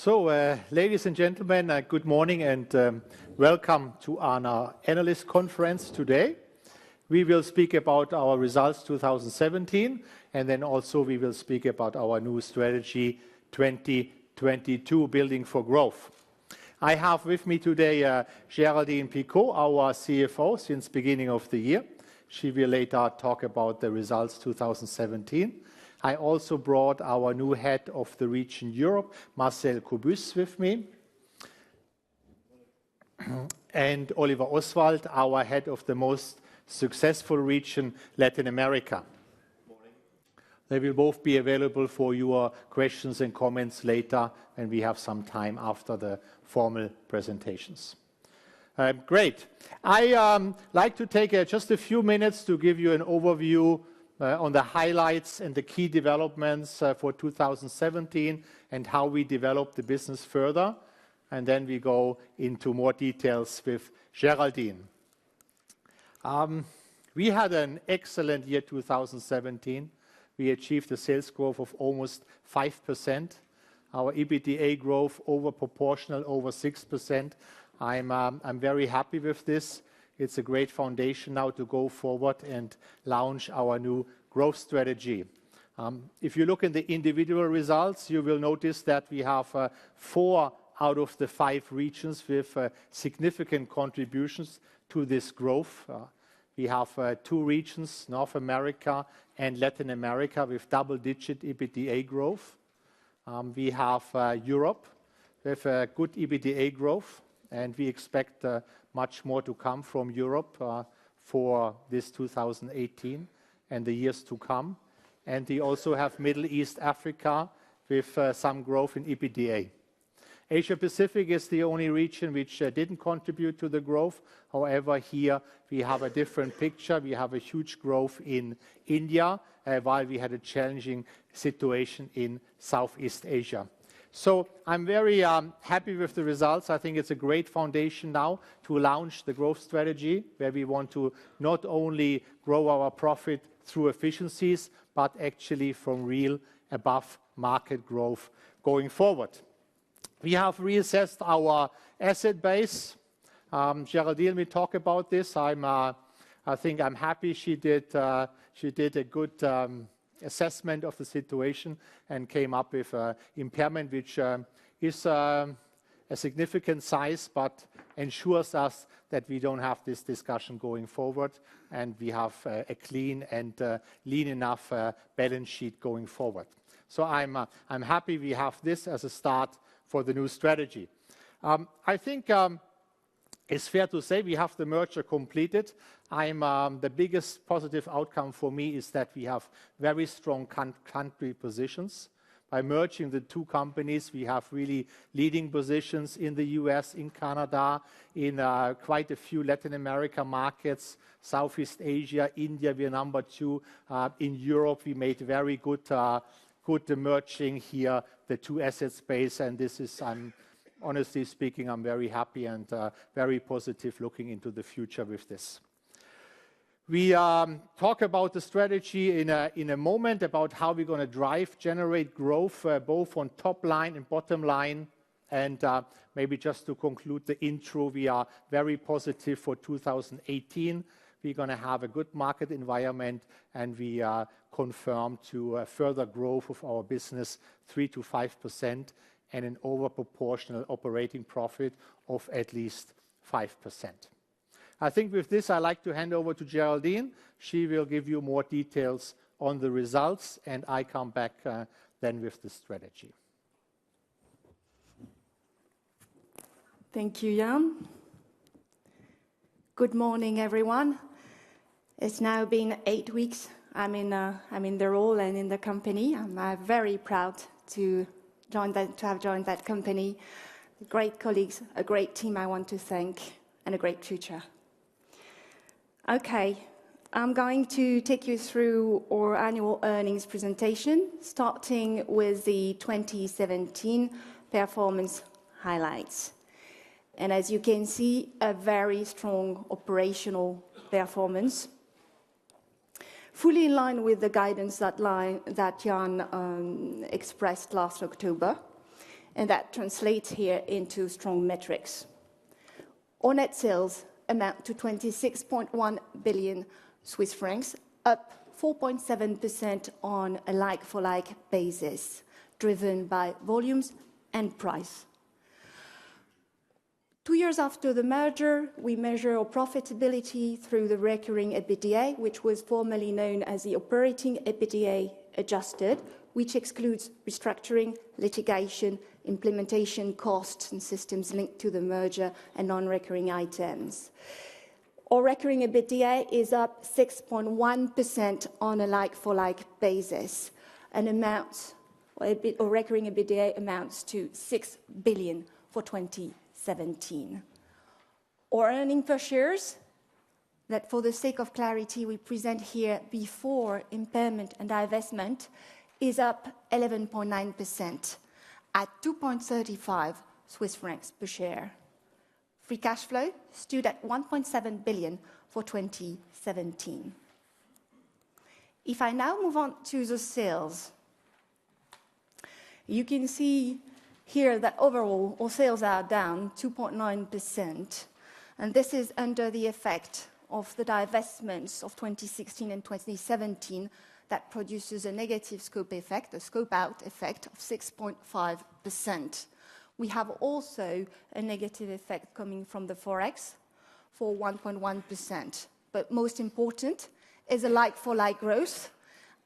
Ladies and gentlemen, good morning and welcome to our analyst conference today. We will speak about our results 2017, and then also we will speak about our new strategy 2022, Building for Growth. I have with me today Géraldine Picaud, our CFO since beginning of the year. She will later talk about the results 2017. I also brought our new head of the region Europe, Marcel Cobus, with me. And Oliver Oswald, our head of the most successful region, Latin America. Morning. They will both be available for your questions and comments later, and we have some time after the formal presentations. Great. I like to take just a few minutes to give you an overview on the highlights and the key developments for 2017 and how we develop the business further. And then we go into more details with Géraldine. We had an excellent year 2017. We achieved a sales growth of almost 5%. Our EBITDA growth over proportional, over 6%. I'm very happy with this. It's a great foundation now to go forward and launch our new growth strategy. If you look in the individual results, you will notice that we have 4 out of the 5 regions with significant contributions to this growth. We have 2 regions, North America and Latin America, with double-digit EBITDA growth. We have Europe with a good EBITDA growth, and we expect much more to come from Europe for this 2018 and the years to come. And we also have Middle East Africa with some growth in EBITDA. Asia Pacific is the only region which didn't contribute to the growth. However, here we have a different picture. We have a huge growth in India, while we had a challenging situation in Southeast Asia. So I'm very happy with the results. I think it's a great foundation now to launch the growth strategy, where we want to not only grow our profit through efficiencies, but actually from real above market growth going forward. We have reassessed our asset base. Géraldine will talk about this. I think I'm happy she did a good assessment of the situation and came up with an impairment which is a significant size, but ensures us that we don't have this discussion going forward, and we have a clean and lean enough balance sheet going forward. So I'm happy we have this as a start for the new strategy. I think it's fair to say we have the merger completed. The biggest positive outcome for me is that we have very strong country positions. By merging the 2 companies, we have really leading positions in the US, in Canada, in quite a few Latin America markets, Southeast Asia, India, we are number 2. In Europe, we made very good merging here, the 2 asset space, and this is, honestly speaking, I'm very happy and very positive looking into the future with this. We talk about the strategy in a moment, about how we're going to generate growth, both on top line and bottom line. And maybe just to conclude the intro, we are very positive for 2018. We're going to have a good market environment, and we are confirmed to further growth of our business 3 to 5%. And an over-proportional operating profit of at least 5%. I think with this, I'd like to hand over to Géraldine. She will give you more details on the results, and I come back then with the strategy. Thank you, Jan. Good morning, everyone. It's now been 8 weeks. I'm in the role and in the company. I'm very proud to have joined that company. Great colleagues, a great team I want to thank, and a great future. Okay, I'm going to take you through our annual earnings presentation, starting with the 2017 performance highlights. And as you can see, a very strong operational performance, fully in line with the guidance that Jan expressed last October. and that translates here into strong metrics. Our net sales amount to 26.1 billion Swiss francs, up 4.7% on a like-for-like basis, driven by volumes and price. 2 years after the merger, we measure our profitability through the recurring EBITDA, which was formerly known as the operating EBITDA adjusted, which excludes restructuring, litigation, implementation costs and systems linked to the merger and non-recurring items. Our recurring EBITDA is up 6.1% on a like-for-like basis, and our recurring EBITDA amounts to 6 billion for 2017. Our earnings per shares, that for the sake of clarity we present here before impairment and divestment, is up 11.9% at 2.35 Swiss francs per share. Free cash flow stood at 1.7 billion for 2017. If I now move on to the sales, you can see here that overall our sales are down 2.9%, and this is under the effect of the divestments of 2016 and 2017 that produces a negative scope effect, a scope out effect of 6.5%. We have also a negative effect coming from the Forex for 1.1%. But most important is a like-for-like growth,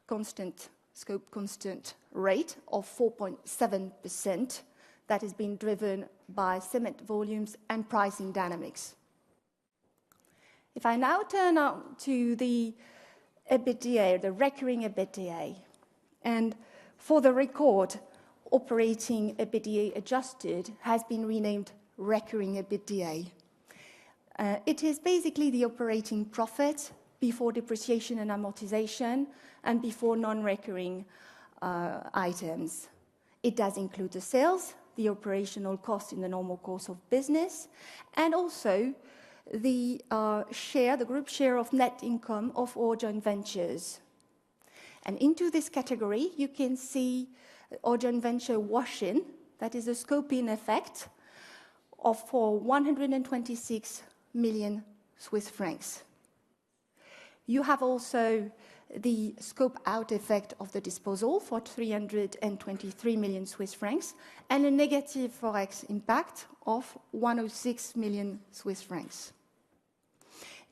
constant scope, constant rate of 4.7%. That has been driven by cement volumes and pricing dynamics. If I now turn on to the EBITDA, the recurring EBITDA, and for the record, operating EBITDA adjusted has been renamed recurring EBITDA. It is basically the operating profit before depreciation and amortization and before non-recurring items. It does include the sales, the operational cost in the normal course of business, and also the group share of net income of our joint ventures. And into this category, you can see our joint venture Huaxin, that is a scope-in effect for 126 million Swiss francs. You have also the scope-out effect of the disposal for 323 million Swiss francs and a negative Forex impact of 106 million Swiss francs.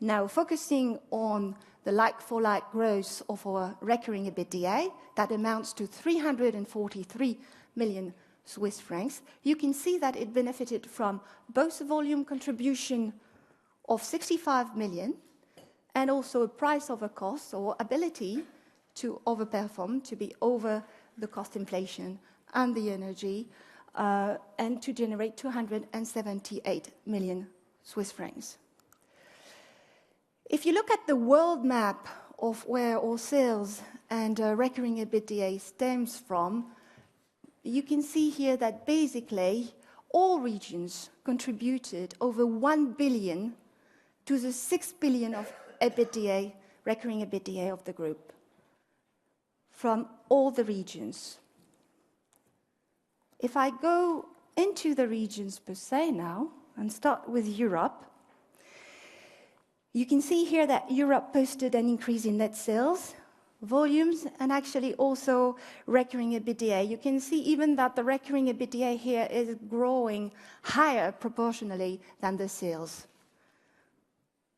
Now, focusing on the like-for-like growth of our recurring EBITDA, that amounts to 343 million Swiss francs, you can see that it benefited from both a volume contribution of 65 million and also a price over cost, or ability to overperform, to be over the cost inflation and the energy, and to generate 278 million Swiss francs. If you look at the world map of where our sales and recurring EBITDA stems from, you can see here that basically all regions contributed over 1 billion to the 6 billion of EBITDA, recurring EBITDA of the group, from all the regions. If I go into the regions per se now and start with Europe, you can see here that Europe posted an increase in net sales, volumes, and actually also recurring EBITDA. You can see even that the recurring EBITDA here is growing higher proportionally than the sales.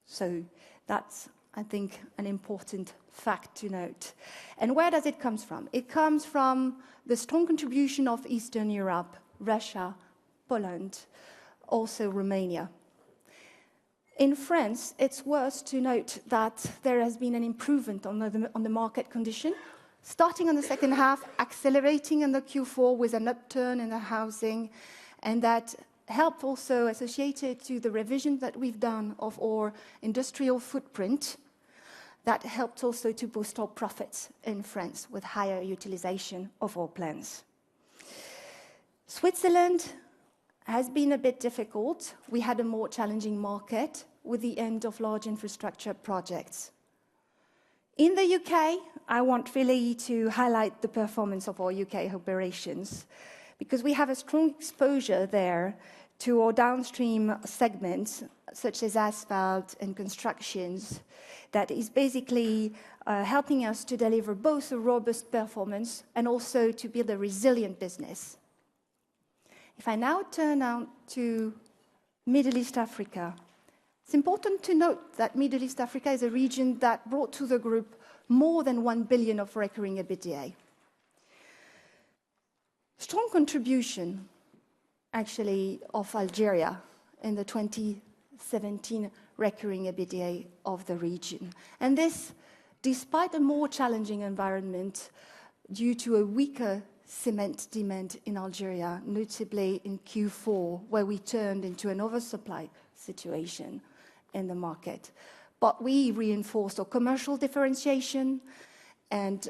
So that's, I think, an important fact to note. And where does it come from? It comes from the strong contribution of Eastern Europe, Russia, Poland, also Romania. In France, it's worth to note that there has been an improvement on the market condition, starting on the second half, accelerating in the Q4 with an upturn in the housing, and that helped also associated to the revision that we've done of our industrial footprint, that helped also to boost our profits in France with higher utilization of our plants. Switzerland has been a bit difficult. We had a more challenging market with the end of large infrastructure projects. In the UK, I want really to highlight the performance of our UK operations. because we have a strong exposure there to our downstream segments, such as asphalt and constructions, that is basically helping us to deliver both a robust performance and also to build a resilient business. If I now turn on to Middle East Africa, it's important to note that Middle East Africa is a region that brought to the group more than 1 billion of recurring EBITDA. Strong contribution, actually, of Algeria in the 2017 recurring EBITDA of the region. And this, despite a more challenging environment due to a weaker cement demand in Algeria, notably in Q4, where we turned into an oversupply situation in the market. But we reinforced our commercial differentiation, and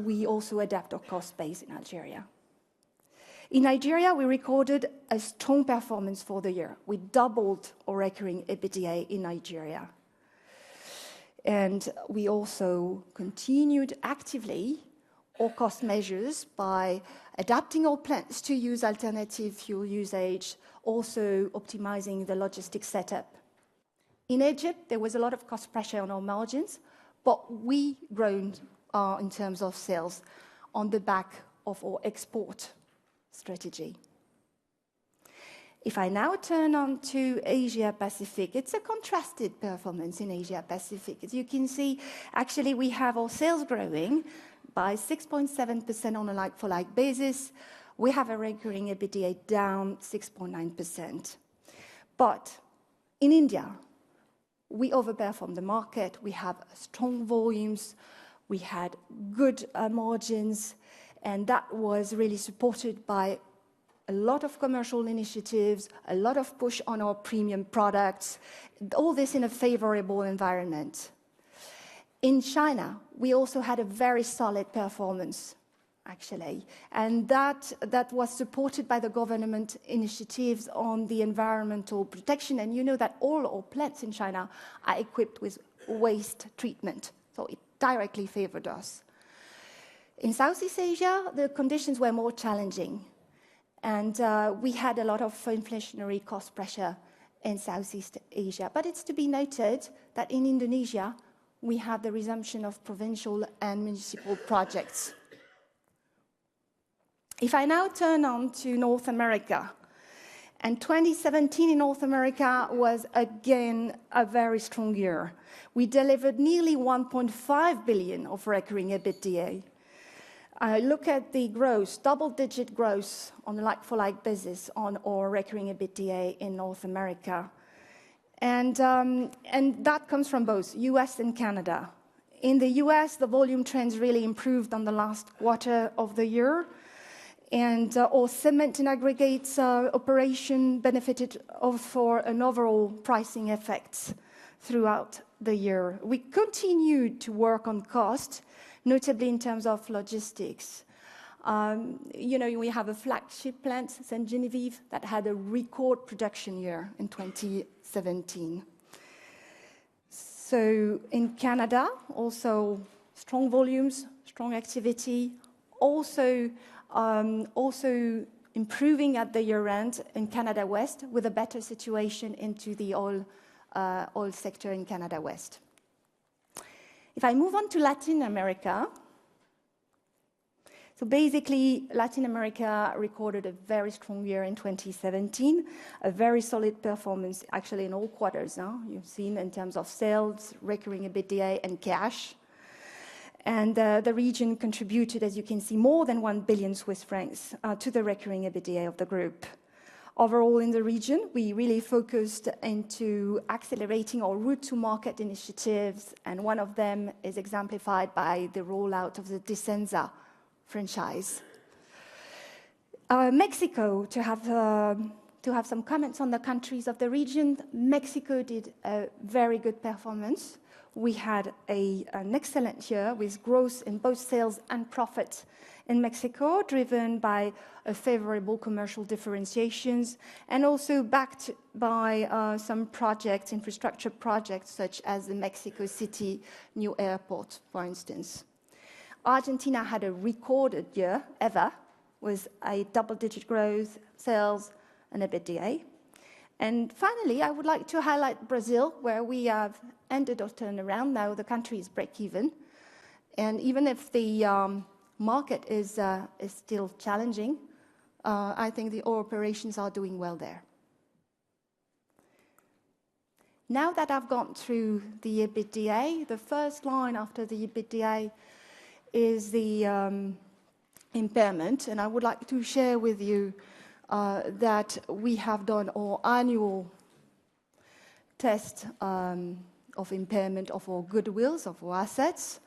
we also adapt our cost base in Algeria. In Nigeria, we recorded a strong performance for the year. We doubled our recurring EBITDA in Nigeria. And we also continued actively our cost measures by adapting our plants to use alternative fuel usage, also optimizing the logistics setup. In Egypt, there was a lot of cost pressure on our margins, but we grown in terms of sales on the back of our export strategy. If I now turn on to Asia Pacific, it's a contrasted performance in Asia Pacific. As you can see, actually we have our sales growing by 6.7% on a like-for-like basis. We have a recurring EBITDA down 6.9%. But in India, we overperformed the market. We have strong volumes. We had good margins. And that was really supported by a lot of commercial initiatives, a lot of push on our premium products, all this in a favorable environment. In China, we also had a very solid performance, actually. And that was supported by the government initiatives on the environmental protection. And you know that all our plants in China are equipped with waste treatment. So it directly favored us. In Southeast Asia, the conditions were more challenging, and we had a lot of inflationary cost pressure in Southeast Asia. But it's to be noted that in Indonesia, we have the resumption of provincial and municipal projects. If I now turn on to North America, and 2017 in North America was again a very strong year. We delivered nearly 1.5 billion of recurring EBITDA. Look at the growth, double-digit growth on a like-for-like basis on our recurring EBITDA in North America. And that comes from both US and Canada. In the US, the volume trends really improved on the last quarter of the year. And our cement and aggregates operation benefited for an overall pricing effect throughout the year. We continued to work on cost, notably in terms of logistics. We have a flagship plant, St. Genevieve, that had a record production year in 2017. So in Canada, also strong volumes, strong activity, also improving at the year end in Canada West with a better situation into the oil sector in Canada West. If I move on to Latin America, so basically Latin America recorded a very strong year in 2017, a very solid performance actually in all quarters now. You've seen in terms of sales, recurring EBITDA and cash. And the region contributed, as you can see, more than 1 billion Swiss francs to the recurring EBITDA of the group. Overall in the region, we really focused into accelerating our route-to-market initiatives, and one of them is exemplified by the rollout of the Disensa franchise. Mexico, to have some comments on the countries of the region, Mexico did a very good performance. We had an excellent year with growth in both sales and profit in Mexico, driven by a favorable commercial differentiations and also backed by some projects, infrastructure projects, such as the Mexico City new airport, for instance. Argentina had a recorded year ever with a double-digit growth, sales and EBITDA. And finally, I would like to highlight Brazil, where we have ended our turnaround. Now the country is break-even. And even if the market is still challenging, I think our operations are doing well there. Now that I've gone through the EBITDA, the first line after the EBITDA is the impairment. And I would like to share with you that we have done our annual test of impairment of our goodwills, of our assets.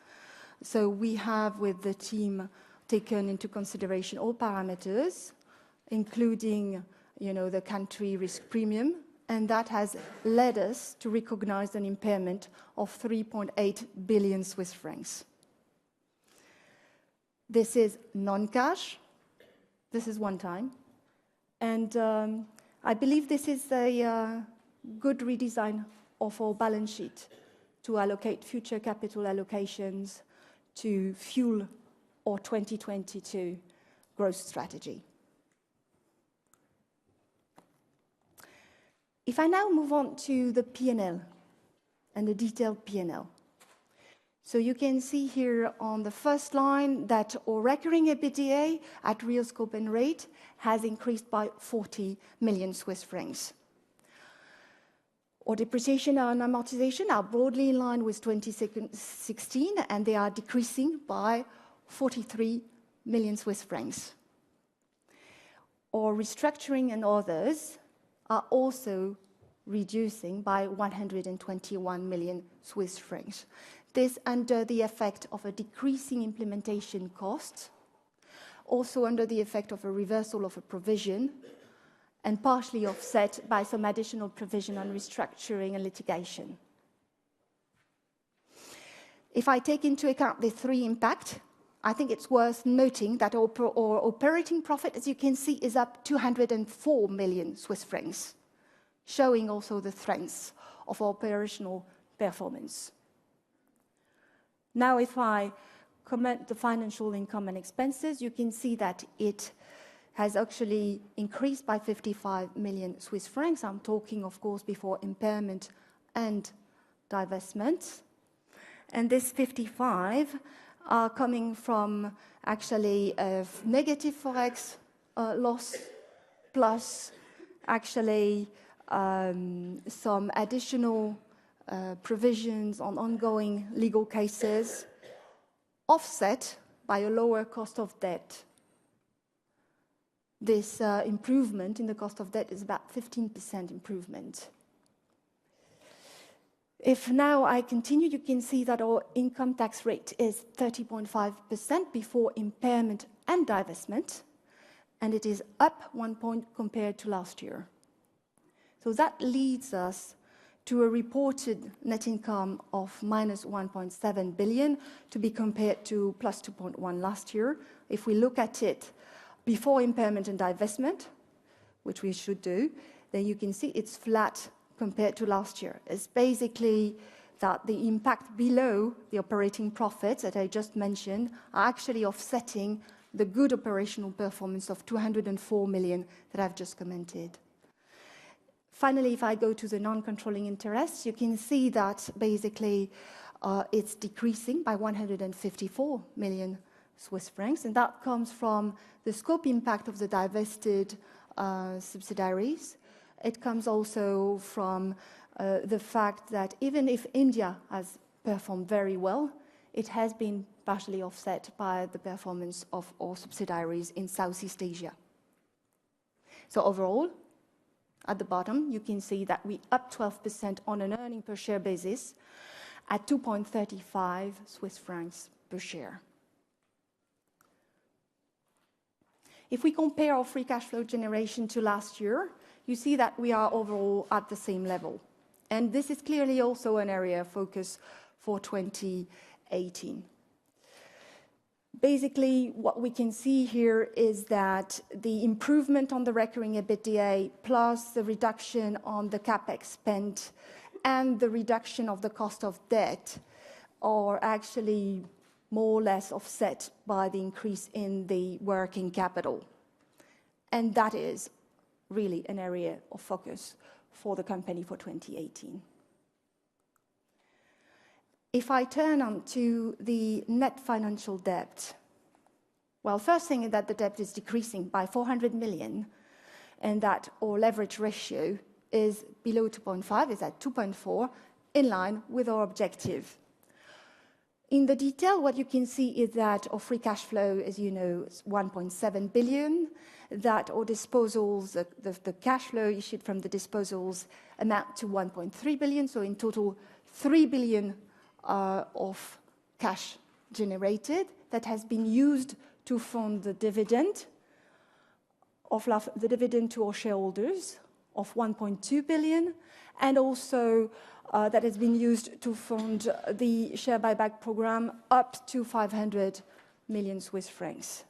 So we have, with the team, taken into consideration all parameters, including, the country risk premium, and that has led us to recognize an impairment of 3.8 billion Swiss francs. This is non-cash. This is one time. And I believe this is a good redesign of our balance sheet to allocate future capital allocations to fuel our 2022 growth strategy. If I now move on to the P&L and the detailed P&L. So you can see here on the first line that our recurring EBITDA at real scope and rate has increased by 40 million Swiss francs. Our depreciation and amortization are broadly in line with 2016, and they are decreasing by 43 million Swiss francs. Our restructuring and others are also reducing by 121 million Swiss francs. This under the effect of a decreasing implementation cost, also under the effect of a reversal of a provision, and partially offset by some additional provision on restructuring and litigation. If I take into account the three impacts, I think it's worth noting that our operating profit, as you can see, is up 204 million Swiss francs, showing also the strengths of our operational performance. Now, if I comment the financial income and expenses, you can see that it has actually increased by 55 million Swiss francs. I'm talking, of course, before impairment and divestment. And this 55 are coming from actually a negative forex loss, plus actually some additional provisions on ongoing legal cases, offset by a lower cost of debt. This improvement in the cost of debt is about 15% improvement. If now I continue, you can see that our income tax rate is 30.5% before impairment and divestment, and it is up 1 point compared to last year. So that leads us to a reported net income of minus 1.7 billion to be compared to plus 2.1 last year. If we look at it before impairment and divestment, which we should do, then you can see it's flat compared to last year. It's basically that the impact below the operating profits that I just mentioned are actually offsetting the good operational performance of 204 million that I've just commented. Finally, if I go to the non-controlling interests, you can see that basically it's decreasing by 154 million Swiss francs, and that comes from the scope impact of the divested subsidiaries. It comes also from the fact that even if India has performed very well, it has been partially offset by the performance of our subsidiaries in Southeast Asia. So overall, at the bottom, you can see that we up 12% on an earning per share basis at 2.35 Swiss francs per share. If we compare our free cash flow generation to last year, you see that we are overall at the same level. And this is clearly also an area of focus for 2018. Basically, what we can see here is that the improvement on the recurring EBITDA plus the reduction on the CapEx spent and the reduction of the cost of debt are actually more or less offset by the increase in the working capital. And that is really an area of focus for the company for 2018. If I turn on to the net financial debt, well, first thing is that the debt is decreasing by 400 million, and that our leverage ratio is below 2.5, is at 2.4, in line with our objective. In the detail, what you can see is that our free cash flow, as you know, is 1.7 billion, that our disposals, the cash flow issued from the disposals amount to 1.3 billion, so in total 3 billion of cash generated that has been used to fund the dividend to our shareholders of 1.2 billion, and also that has been used to fund the share buyback program up to 500 million Swiss francs.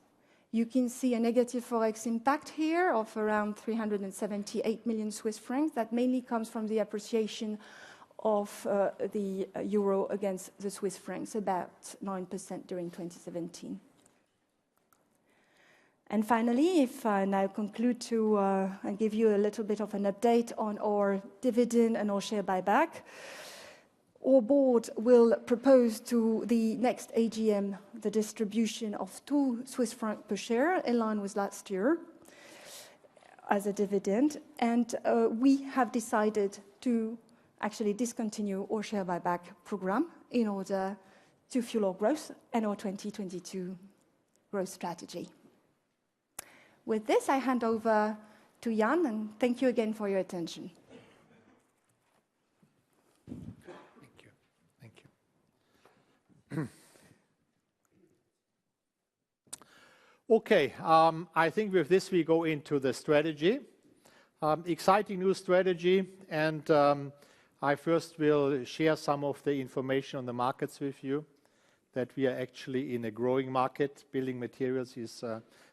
You can see a negative forex impact here of around 378 million Swiss francs. That mainly comes from the appreciation of the euro against the Swiss francs, about 9% during 2017. And finally, if I now conclude to and give you a little bit of an update on our dividend and our share buyback, our board will propose to the next AGM the distribution of 2 Swiss francs per share, in line with last year, as a dividend. And we have decided to actually discontinue our share buyback program in order to fuel our growth and our 2022 growth strategy. With this, I hand over to Jan, and thank you again for your attention. Thank you. Okay, I think with this we go into the strategy. Exciting new strategy, and I first will share some of the information on the markets with you, that we are actually in a growing market. Building materials is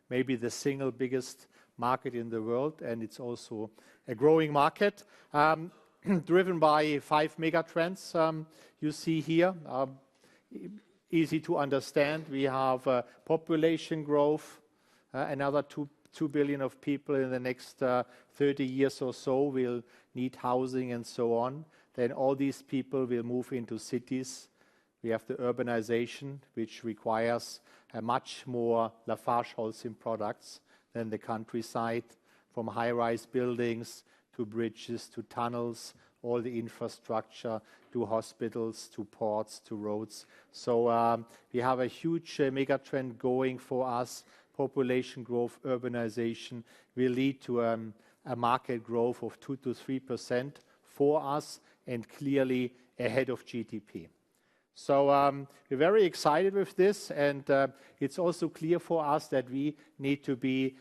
maybe the single biggest market in the world, and it's also a growing market, driven by 5 mega trends you see here. Easy to understand. We have population growth, another 2 billion of people in the next 30 years or so will need housing and so on. Then all these people will move into cities. We have the urbanization, which requires much more LafargeHolcim products than the countryside, from high-rise buildings to bridges to tunnels, all the infrastructure, to hospitals, to ports, to roads. So we have a huge mega trend going for us. Population growth, urbanization will lead to a market growth of 2 to 3% for us, and clearly ahead of GDP. So we're very excited with this, and it's also clear for us that we need to be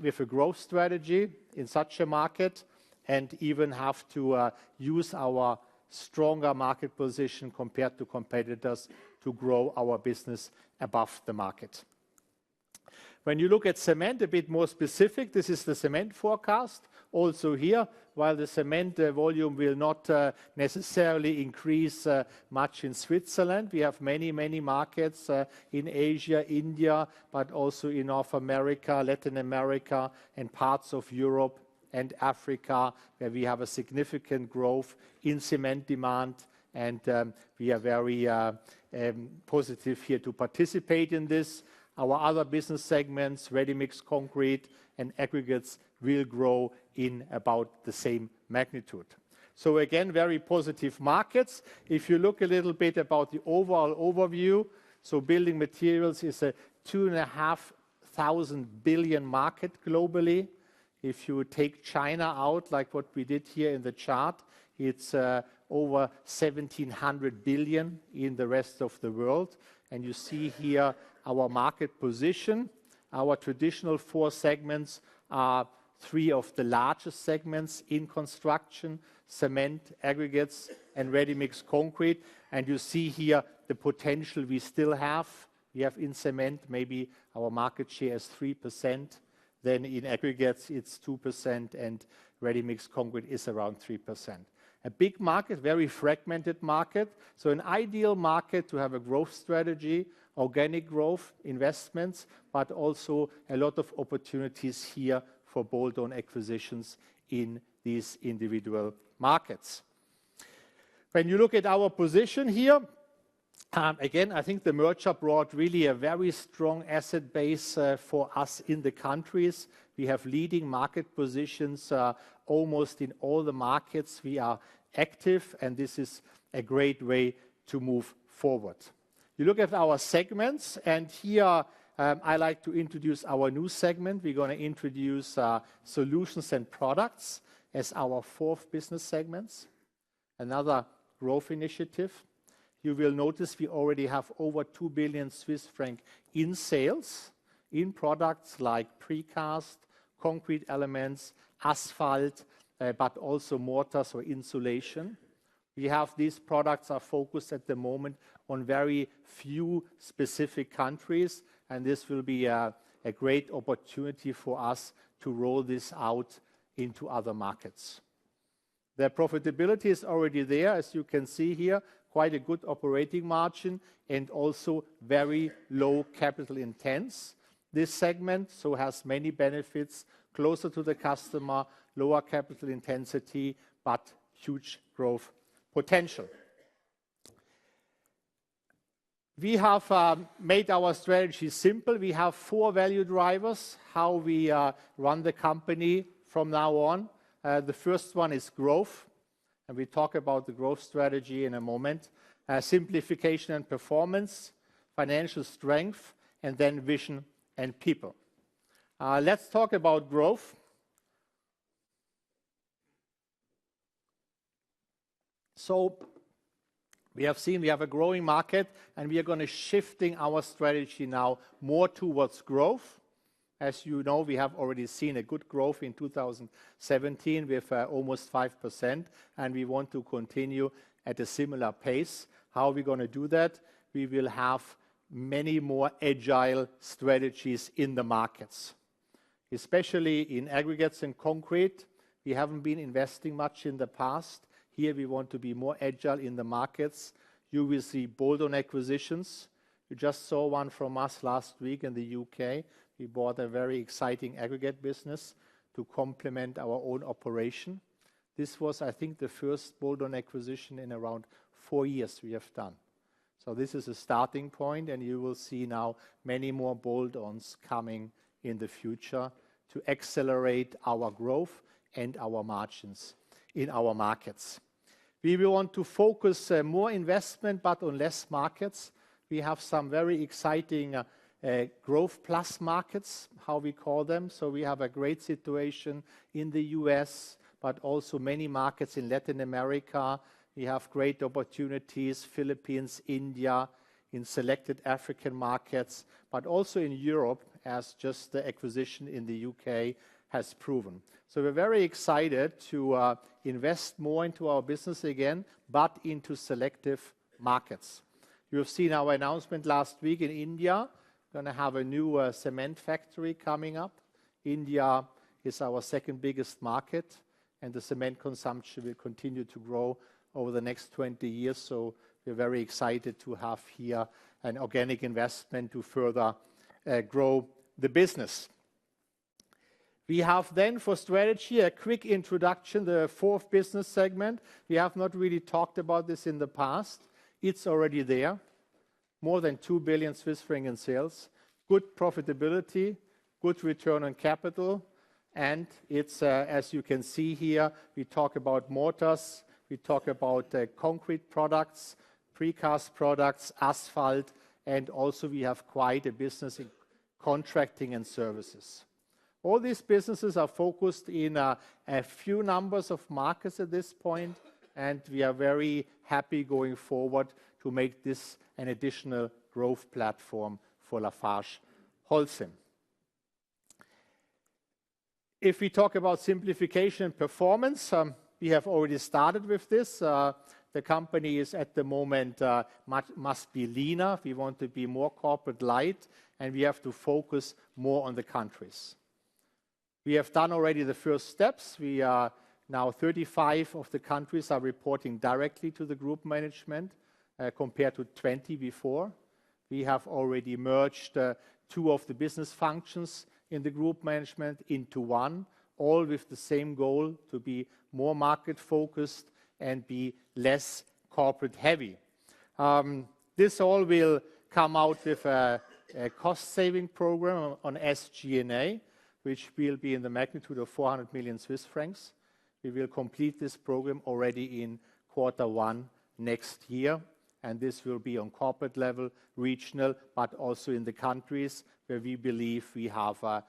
with a growth strategy in such a market, and even have to use our stronger market position compared to competitors to grow our business above the market. When you look at cement, a bit more specific, this is the cement forecast. Also here, while the cement volume will not necessarily increase much in Switzerland, we have many, many markets in Asia, India, but also in North America, Latin America, and parts of Europe and Africa, where we have a significant growth in cement demand, and we are very positive here to participate in this. Our other business segments, ready-mix concrete and aggregates, will grow in about the same magnitude. So again, very positive markets. If you look a little bit about the overall overview, so building materials is a 2.5 billion market globally. If you take China out, like what we did here in the chart, it's over 1,700 billion in the rest of the world. And you see here our market position. Our traditional 4 segments are 3 of the largest segments in construction: cement, aggregates, and ready-mix concrete. And you see here the potential we still have. We have in cement, maybe our market share is 3%. Then in aggregates, it's 2%, and ready-mix concrete is around 3%. A big market, very fragmented market. So an ideal market to have a growth strategy. organic growth, investments, but also a lot of opportunities here for bolt-on acquisitions in these individual markets. When you look at our position here, again, I think the merger brought really a very strong asset base for us in the countries. We have leading market positions almost in all the markets we are active, and this is a great way to move forward. You look at our segments, and here I like to introduce our new segment. We're going to introduce Solutions and Products as our fourth business segments, another growth initiative. You will notice we already have over 2 billion Swiss franc in sales in products like precast, concrete elements, asphalt, but also mortars or insulation. We have these products are focused at the moment on very few specific countries, and this will be a great opportunity for us to roll this out into other markets. The profitability is already there, as you can see here, quite a good operating margin and also very low capital intense. This segment so has many benefits, closer to the customer, lower capital intensity, but huge growth potential. We have made our strategy simple. We have 4 value drivers, how we run the company from now on. The first one is growth, and we talk about the growth strategy in a moment. Simplification and performance, financial strength, and then vision and people. Let's talk about growth. So we have seen we have a growing market, and we are going to shifting our strategy now more towards growth. As you know, we have already seen a good growth in 2017 with almost 5%, and we want to continue at a similar pace. How are we going to do that? We will have many more agile strategies in the markets, especially in aggregates and concrete. We haven't been investing much in the past. Here we want to be more agile in the markets. You will see bolt-on acquisitions. You just saw one from us last week in the UK. We bought a very exciting aggregate business to complement our own operation. This was, I think, the first bolt-on acquisition in around 4 years we have done. So this is a starting point, and you will see now many more bolt-ons coming in the future to accelerate our growth and our margins in our markets. We will want to focus more investment, but on less markets. We have some very exciting growth plus markets, how we call them. So we have a great situation in the US, but also many markets in Latin America. We have great opportunities, Philippines, India, in selected African markets, but also in Europe, as just the acquisition in the UK has proven. So we're very excited to invest more into our business again, but into selective markets. You have seen our announcement last week in India. We're going to have a new cement factory coming up. India is our second biggest market, and the cement consumption will continue to grow over the next 20 years. So we're very excited to have here an organic investment to further grow the business. We have then for strategy a quick introduction, the fourth business segment. We have not really talked about this in the past. It's already there. More than 2 billion Swiss franc in sales, good profitability, good return on capital, and it's, as you can see here, we talk about mortars, we talk about concrete products, precast products, asphalt, and also we have quite a business in contracting and services. All these businesses are focused in a few numbers of markets at this point, and we are very happy going forward to make this an additional growth platform for LafargeHolcim. If we talk about simplification and performance, we have already started with this. The company is at the moment must be leaner. We want to be more corporate light, and we have to focus more on the countries. We have done already the first steps. We are now 35 of the countries are reporting directly to the group management compared to 20 before. We have already merged 2 of the business functions in the group management into one, all with the same goal to be more market-focused and be less corporate-heavy. This all will come out with a cost-saving program on SG&A, which will be in the magnitude of 400 million Swiss francs. We will complete this program already in Q1 next year, and this will be on corporate level, regional, but also in the countries where we believe we have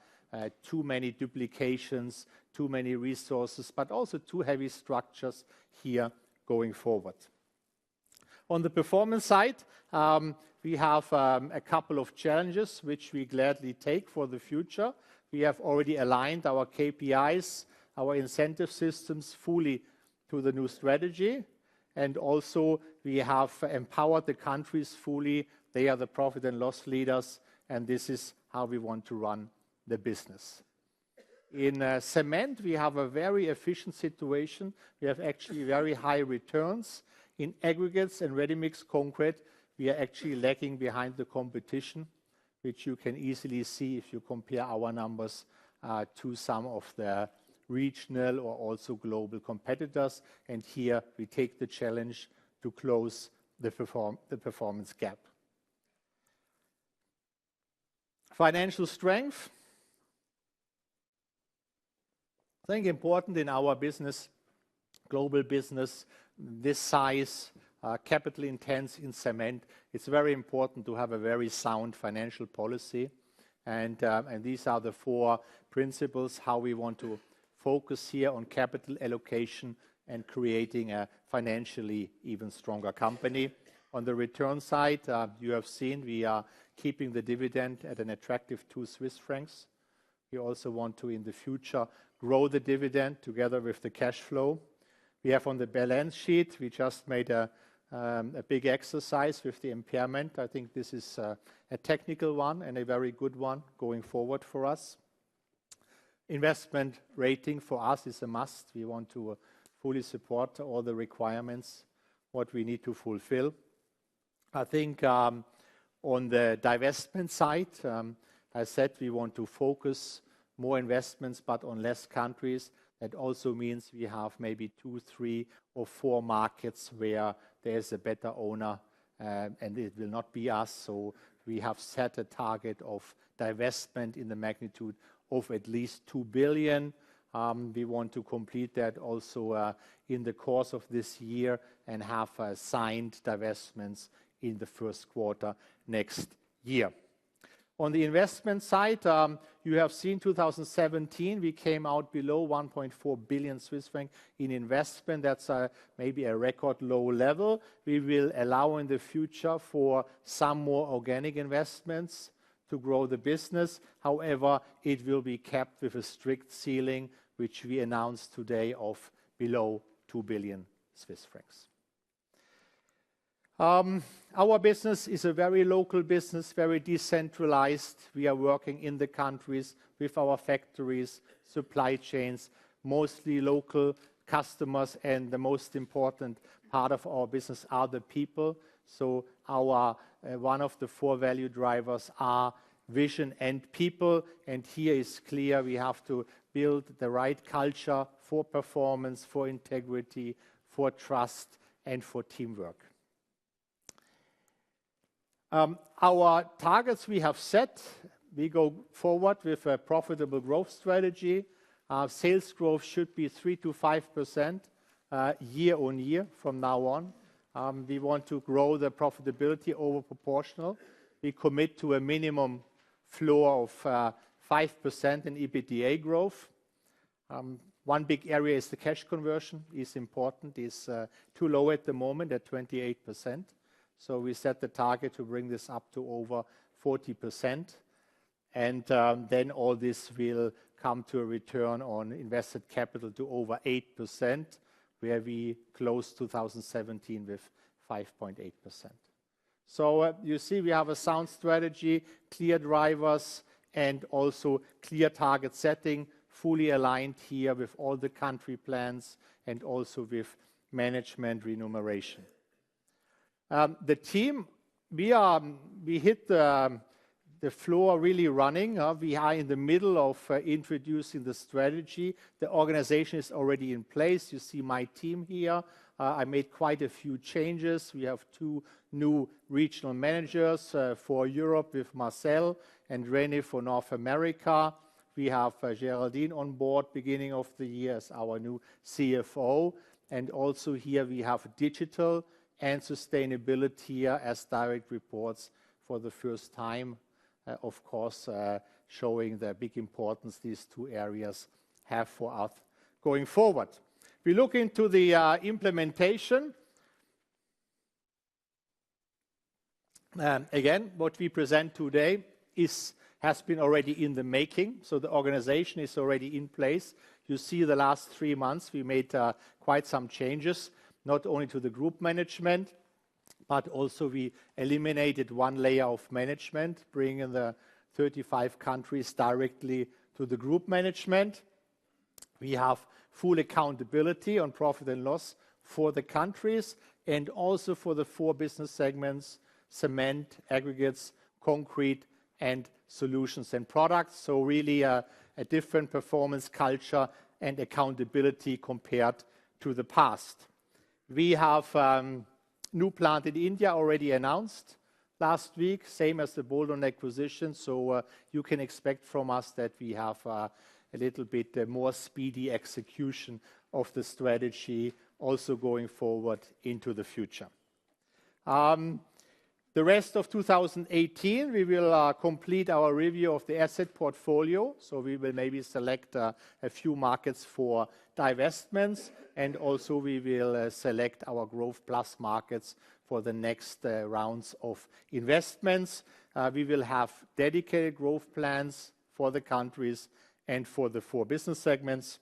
too many duplications, too many resources, but also too heavy structures here going forward. On the performance side, we have a couple of challenges which we gladly take for the future. We have already aligned our KPIs, our incentive systems fully to the new strategy, and also we have empowered the countries fully. They are the profit and loss leaders, and this is how we want to run the business. In cement, we have a very efficient situation. We have actually very high returns. In aggregates and ready-mix concrete, we are actually lagging behind the competition, which you can easily see if you compare our numbers to some of the regional or also global competitors. And here we take the challenge to close the performance gap. Financial strength. I think important in our business, global business, this size, capital intense in cement, it's very important to have a very sound financial policy. And these are the 4 principles how we want to focus here on capital allocation and creating a financially even stronger company. On the return side, you have seen we are keeping the dividend at an attractive 2 Swiss francs. We also want to, in the future, grow the dividend together with the cash flow. We have on the balance sheet, we just made a big exercise with the impairment. I think this is a technical one and a very good one going forward for us. Investment rating for us is a must. We want to fully support all the requirements, what we need to fulfill. I think on the divestment side, I said we want to focus more investments, but on less countries. That also means we have maybe 2, 3, or 4 markets where there's a better owner, and it will not be us. So we have set a target of divestment in the magnitude of at least 2 billion. We want to complete that also in the course of this year and have signed divestments in the first quarter next year. On the investment side, you have seen 2017, we came out below 1.4 billion Swiss franc in investment. That's maybe a record low level. We will allow in the future for some more organic investments to grow the business. However, it will be kept with a strict ceiling, which we announced today of below 2 billion Swiss francs. Our business is a very local business, very decentralized. We are working in the countries with our factories, supply chains, mostly local customers, and the most important part of our business are the people. So our one of the 4 value drivers are vision and people, and here is clear we have to build the right culture for performance, for integrity, for trust, and for teamwork. Our targets we have set, we go forward with a profitable growth strategy. Sales growth should be 3 to 5% year on year from now on. We want to grow the profitability over proportional. We commit to a minimum floor of 5% in EBITDA growth. One big area is the cash conversion is important, is too low at the moment at 28%. So we set the target to bring this up to over 40%. And then all this will come to a return on invested capital to over 8%, where we closed 2017 with 5.8%. So you see we have a sound strategy, clear drivers, and also clear target setting, fully aligned here with all the country plans and also with management remuneration. The team we hit the floor really running. We are in the middle of introducing the strategy. The organization is already in place. You see my team here. I made quite a few changes. We have 2 new regional managers for Europe with Marcel and René for North America. We have Géraldine on board beginning of the year as our new CFO. And also here we have digital and sustainability as direct reports for the first time. Of course, showing the big importance these 2 areas have for us going forward. We look into the implementation. Again, what we present today has been already in the making, so the organization is already in place. You see the last 3 months we made quite some changes, not only to the group management, but also we eliminated 1 layer of management, bringing the 35 countries directly to the group management. We have full accountability on profit and loss for the countries and also for the 4 business segments: cement, aggregates, concrete, and solutions and products. So really a different performance culture and accountability compared to the past. We have new plant in India already announced last week, same as the bolt-on acquisition. So you can expect from us that we have a little bit more speedy execution of the strategy also going forward into the future. The rest of 2018, we will complete our review of the asset portfolio. So we will maybe select a few markets for divestments, and also we will select our growth plus markets for the next rounds of investments. We will have dedicated growth plans for the countries and for the 4 business segments.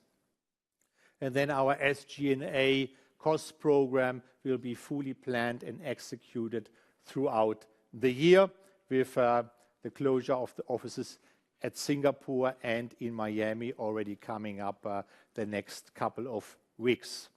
And then our SG&A cost program will be fully planned and executed throughout the year, with the closure of the offices at Singapore and in Miami already coming up the next couple of weeks.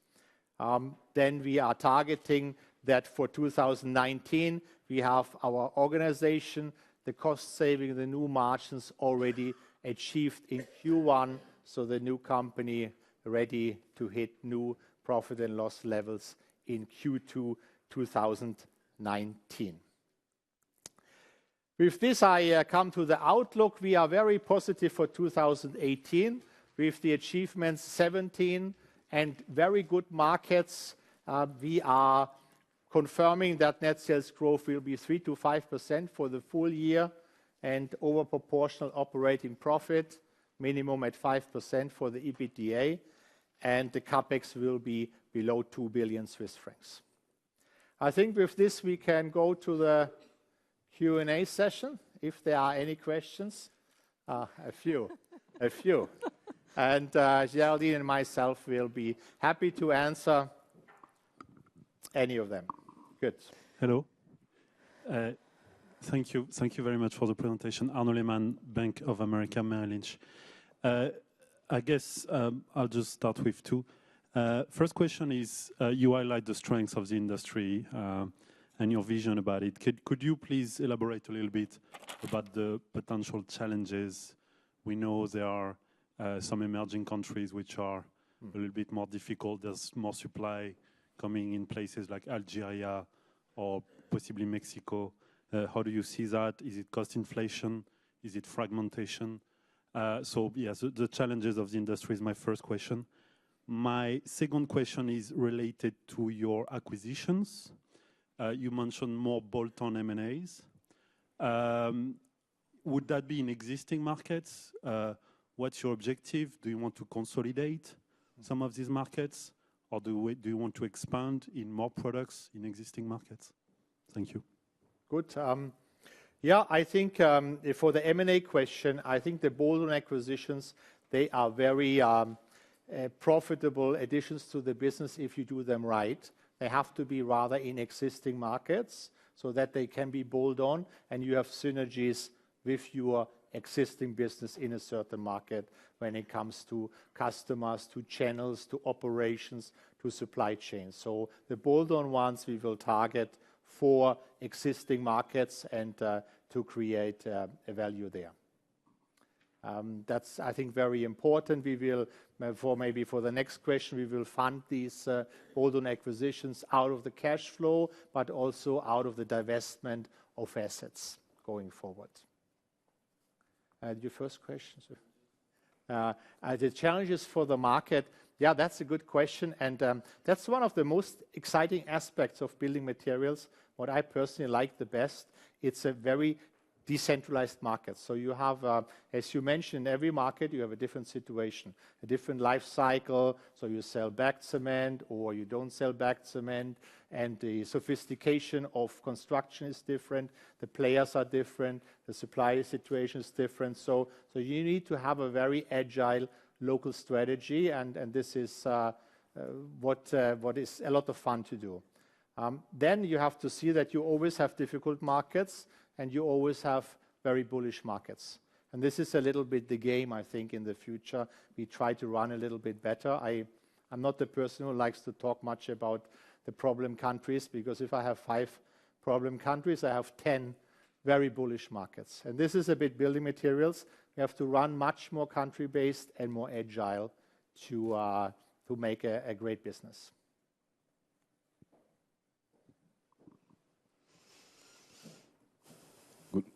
Then we are targeting that for 2019 we have our organization, the cost saving, the new margins already achieved in Q1, so the new company ready to hit new profit and loss levels in Q2 2019. With this, I come to the outlook. We are very positive for 2018 with the achievements 17 and very good markets. We are confirming that net sales growth will be 3 to 5% for the full year, and over proportional operating profit, minimum at 5% for the EBITDA, and the capex will be below 2 billion Swiss francs. I think with this we can go to the Q&A session, if there are any questions. A few. And Géraldine and myself will be happy to answer any of them. Good. Hello. Thank you very much for the presentation. Arnaud Lehmann, Bank of America Merrill Lynch. I guess I'll just start with 2. First question is, you highlight the strengths of the industry and your vision about it. Could you please elaborate a little bit about the potential challenges? We know there are some emerging countries which are a little bit more difficult. There's more supply coming in places like Algeria or possibly Mexico. How do you see that? Is it cost inflation? Is it fragmentation? So the challenges of the industry is my first question. My second question is related to your acquisitions. You mentioned more bolt-on M&As. Would that be in existing markets? What's your objective? Do you want to consolidate some of these markets, or do you want to expand in more products in existing markets? Thank you. Good. I think for the M&A question, I think the bolt-on acquisitions, they are very profitable additions to the business if you do them right. They have to be rather in existing markets so that they can be bolt-on and you have synergies with your existing business in a certain market when it comes to customers, to channels, to operations, to supply chains. So the bolt-on ones we will target for existing markets and to create a value there. That's, I think, very important. We will, for the next question, we will fund these bolt-on acquisitions out of the cash flow, but also out of the divestment of assets going forward. Your first question, sir? The challenges for the market, yeah, that's a good question, and that's one of the most exciting aspects of building materials. What I personally like the best, it's a very decentralized market. So you have, as you mentioned, in every market you have a different situation, a different life cycle. So you sell bagged cement or you don't sell bagged cement, and the sophistication of construction is different. The players are different. The supply situation is different. So you need to have a very agile local strategy, and this is what is a lot of fun to do. Then you have to see that you always have difficult markets and you always have very bullish markets. And this is a little bit the game, I think, in the future. We try to run a little bit better. I'm not the person who likes to talk much about the problem countries, because if I have 5 problem countries, I have 10 very bullish markets. And this is a bit building materials. We have to run much more country-based and more agile to make a great business.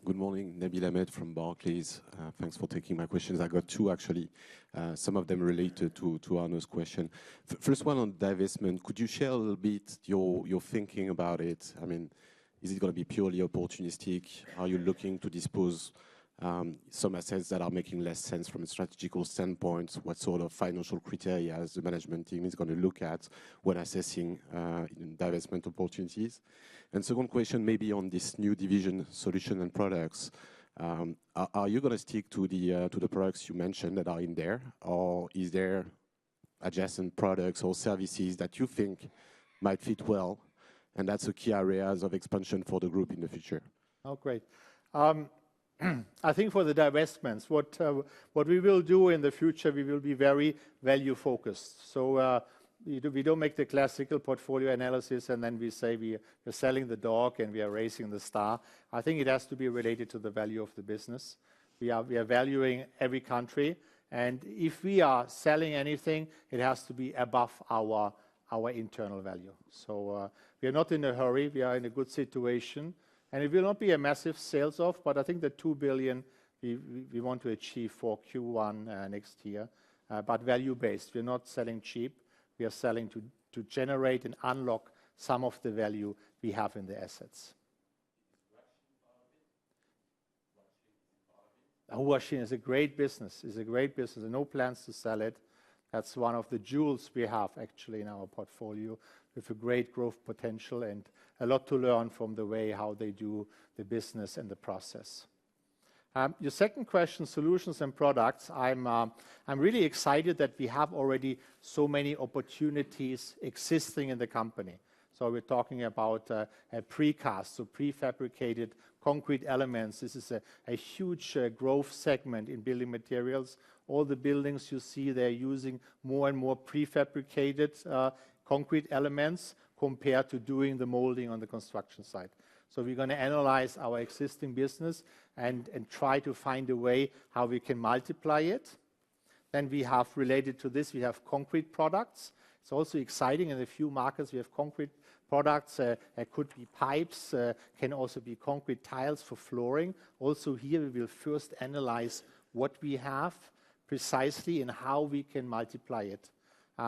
Good morning, Nabil Ahmed from Barclays. Thanks for taking my questions. I got 2 actually, some of them related to Arno's question. First one on divestment. Could you share a little bit your thinking about it? I mean, is it going to be purely opportunistic? Are you looking to dispose some assets that are making less sense from a strategical standpoint? What sort of financial criteria as the management team is going to look at when assessing divestment opportunities? And second question, maybe on this new division, solution and products. Are you going to stick to the products you mentioned that are in there, or is there adjacent products or services that you think might fit well, and that's the key areas of expansion for the group in the future? Oh, great. I think for the divestments, what we will do in the future, we will be very value focused. So we don't make the classical portfolio analysis and then we say we're selling the dog and we are raising the star. I think it has to be related to the value of the business. We are valuing every country, and if we are selling anything, it has to be above our internal value. So we are not in a hurry. We are in a good situation. And it will not be a massive sales off, but I think the 2 billion we want to achieve for Q1 next year, but value-based. We're not selling cheap. We are selling to generate and unlock some of the value we have in the assets. Huaxin is a great business. It's a great business. No plans to sell it. That's one of the jewels we have actually in our portfolio, with a great growth potential and a lot to learn from the way how they do the business and the process. Your second question, solutions and products. I'm really excited that we have already so many opportunities existing in the company. So we're talking about a precast, so prefabricated concrete elements. This is a huge growth segment in building materials. All the buildings you see, they're using more and more prefabricated concrete elements compared to doing the molding on the construction site. So we're going to analyze our existing business and try to find a way how we can multiply it. Then we have, related to this, we have concrete products. It's also exciting. In a few markets we have concrete products. It could be pipes, can also be concrete tiles for flooring. Also here we will first analyze what we have precisely and how we can multiply it.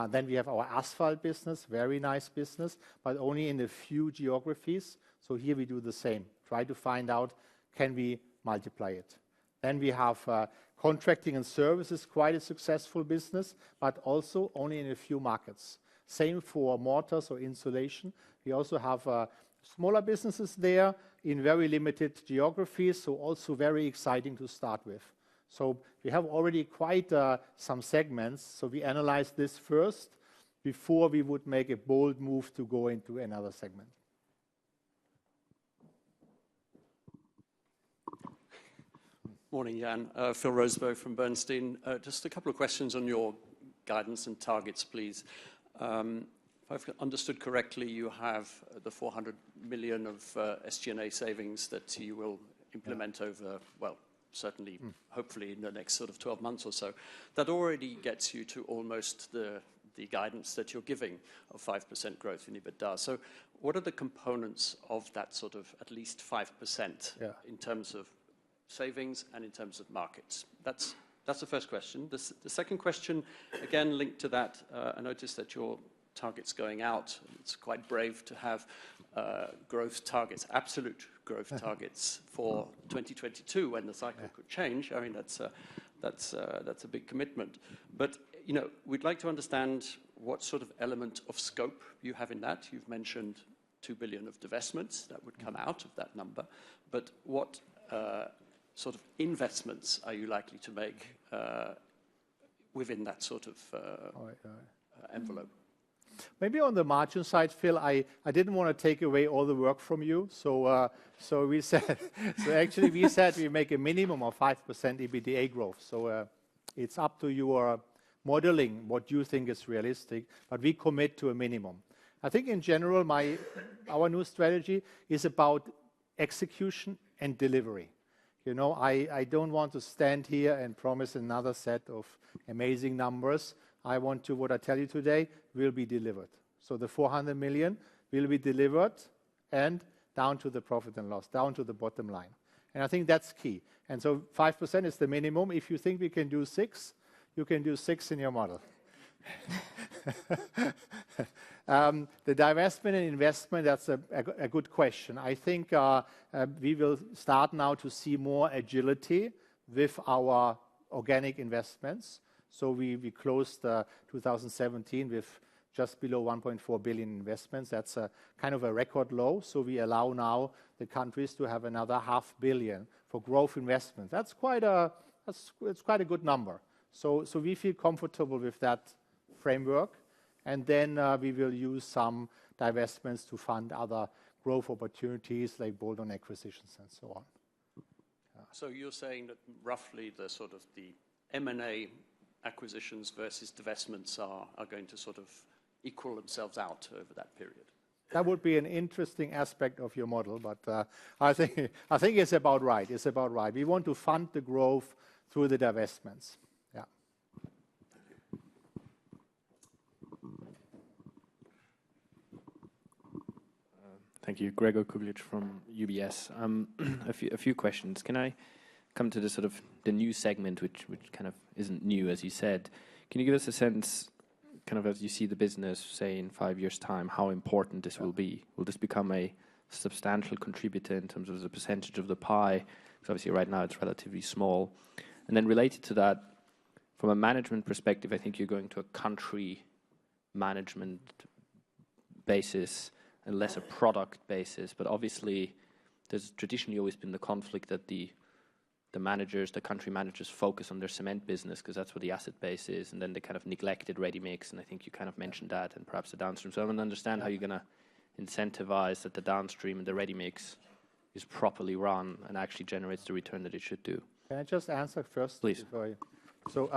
Then we have our asphalt business, very nice business, but only in a few geographies. So here we do the same. Try to find out, can we multiply it? Then we have contracting and services, quite a successful business, but also only in a few markets. Same for mortars or insulation. We also have smaller businesses there in very limited geographies, so also very exciting to start with. So we have already quite some segments, so we analyze this first before we would make a bold move to go into another segment. Morning, Jan. Phil Roseberg from Bernstein. Just a couple of questions on your guidance and targets, please. If If I've understood correctly, you have the 400 million of SG&A savings that you will implement over, well, certainly, hopefully in the next sort of 12 months or so. That already gets you to almost the guidance that you're giving of 5% growth in EBITDA. So what are the components of that sort of at least 5% in terms of savings and in terms of markets? That's the first question. The second question, again, linked to that, I noticed that your target's going out. It's quite brave to have growth targets, absolute growth targets for 2022 when the cycle could change. I mean, that's a big commitment. But you know, we'd like to understand what sort of element of scope you have in that. You've mentioned 2 billion of divestments that would come out of that number, but what sort of investments are you likely to make within that sort of envelope? Maybe on the margin side, Phil, I didn't want to take away all the work from you, so we said, we said we make a minimum of 5% EBITDA growth. So it's up to your modeling what you think is realistic, but we commit to a minimum. I think in general, our new strategy is about execution and delivery. You know, I don't want to stand here and promise another set of amazing numbers. I want to, what I tell you today, will be delivered. So the 400 million will be delivered and down to the profit and loss, down to the bottom line. And I think that's key. And so 5% is the minimum. If you think we can do 6, you can do 6 in your model. The divestment and investment, that's a good question. I think we will start now to see more agility with our organic investments. So we closed 2017 with just below 1.4 billion investments. That's a kind of a record low. So we allow now the countries to have another 500 million for growth investment. That's quite a good number. So we feel comfortable with that framework. And then we will use some divestments to fund other growth opportunities like bolt-on acquisitions and so on. So you're saying that roughly the sort of the M&A acquisitions versus divestments are going to sort of equal themselves out over that period? That would be an interesting aspect of your model, but I think it's about right. It's about right. We want to fund the growth through the divestments. Yeah. Thank you. Gregor Kuglitsch from UBS. A few questions. Can I come to the sort of the new segment, which kind of isn't new, as you said? Can you give us a sense, kind of as you see the business, say in 5 years' time, how important this will be? Will this become a substantial contributor in terms of the percentage of the pie? Because obviously right now it's relatively small. And then related to that, from a management perspective, I think you're going to a country management basis and less a product basis. But obviously there's traditionally always been the conflict that the country managers focus on their cement business because that's where the asset base is, and then they kind of neglected ready-mix, and I think you kind of mentioned that, and perhaps the downstream. So I want to understand how you're going to incentivize that the downstream and the ready-mix is properly run and actually generates the return that it should do. Can I just answer first? Please. So,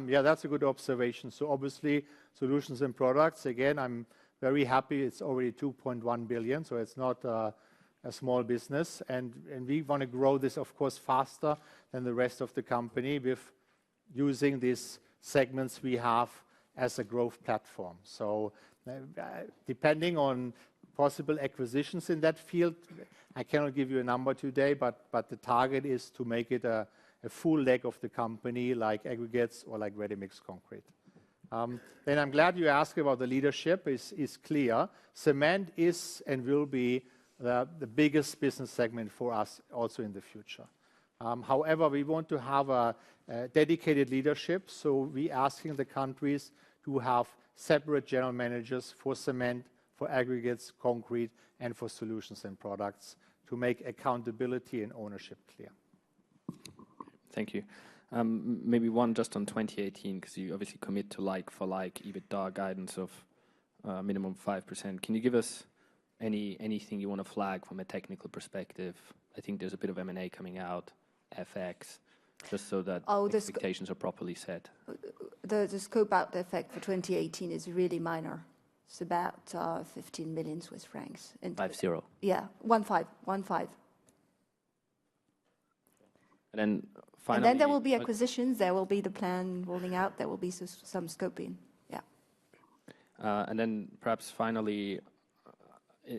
yeah, that's a good observation. So obviously, solutions and products, again, I'm very happy it's already 2.1 billion, so it's not a small business, and we want to grow this, of course, faster than the rest of the company with using these segments we have as a growth platform. So depending on possible acquisitions in that field, I cannot give you a number today, but the target is to make it a full leg of the company like aggregates or like ready-mix concrete. Then I'm glad you asked about the leadership. Is clear. Cement is and will be the biggest business segment for us also in the future. However, we want to have a dedicated leadership, so we're asking the countries to have separate general managers for cement, for aggregates, concrete, and for solutions and products to make accountability and ownership clear. Thank you. Maybe one just on 2018, because you obviously commit to like-for-like EBITDA guidance of minimum 5%. Can you give us anything you want to flag from a technical perspective? I think there's a bit of M&A coming out, FX, just so that expectations are properly set. The scope out effect for 2018 is really minor. It's about 15 million Swiss francs. 50? Yeah, 15. And then finally... And then there will be acquisitions, there will be the plan rolling out, there will be some scoping. Yeah. And then perhaps finally,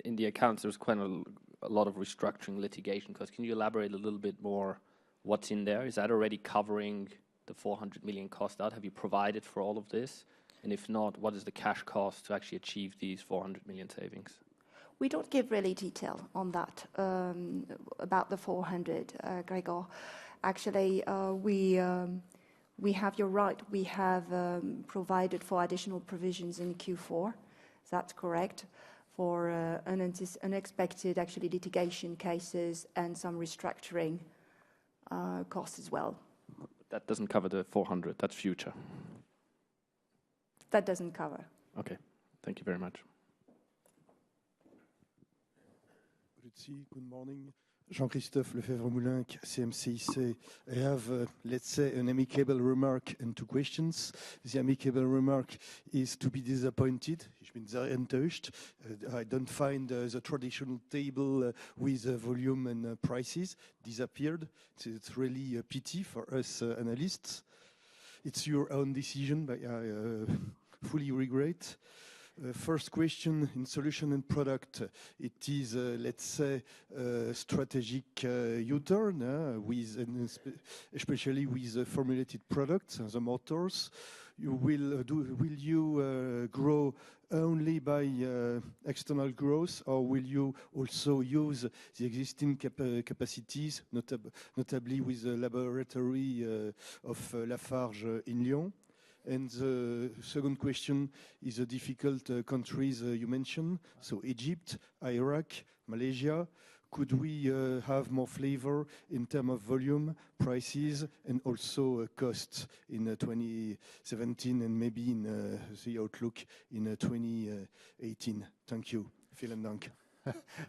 in the accounts, there's quite a lot of restructuring litigation costs. Can you elaborate a little bit more what's in there? Is that already covering the 400 million cost out? Have you provided for all of this? And if not, what is the cash cost to actually achieve these 400 million savings? We don't give really detail on that, about the 400, Gregor. Actually, we have, you're right, we have provided for additional provisions in Q4. That's correct. For unexpected, actually, litigation cases and some restructuring costs as well. That doesn't cover the 400, that's future. That doesn't cover. Okay, thank you very much. Good morning. Jean-Christophe Lefebvre-Moulenc, CMCIC. I have, let's say, an amicable remark and 2 questions. The amicable remark is to be disappointed. Ich bin sehr enttäuscht. I don't find the traditional table with volume and prices disappeared. It's really a pity for us analysts. It's your own decision, but I fully regret. First question, in solution and product, it is, let's say, strategic U-turn, especially with formulated products, the motors. Will you grow only by external growth, or will you also use the existing capacities, notably with the laboratory of Lafarge in Lyon? And the second question is the difficult countries you mentioned, so Egypt, Iraq, Malaysia. Could we have more flavor in terms of volume, prices, and also costs in 2017 and maybe in the outlook in 2018? Thank you. Vielen Dank.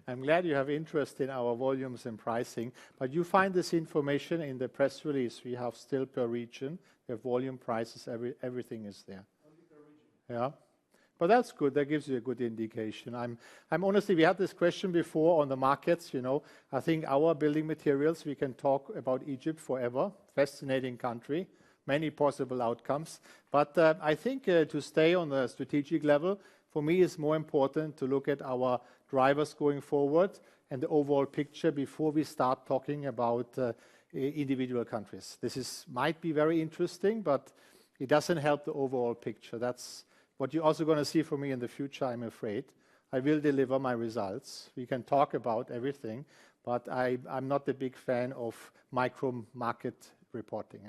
I'm glad you have interest in our volumes and pricing, but you find this information in the press release. We have still per region, we have volume, prices, everything is there. Only per region. Yeah, but that's good. That gives you a good indication. I'm honestly, we had this question before on the markets. You know, I think our building materials, we can talk about Egypt forever. Fascinating country, many possible outcomes. But I think to stay on the strategic level, for me, it's more important to look at our drivers going forward and the overall picture before we start talking about individual countries. This might be very interesting, but it doesn't help the overall picture. That's what you're also going to see from me in the future, I'm afraid. I will deliver my results. We can talk about everything, but I'm not a big fan of micro-market reporting.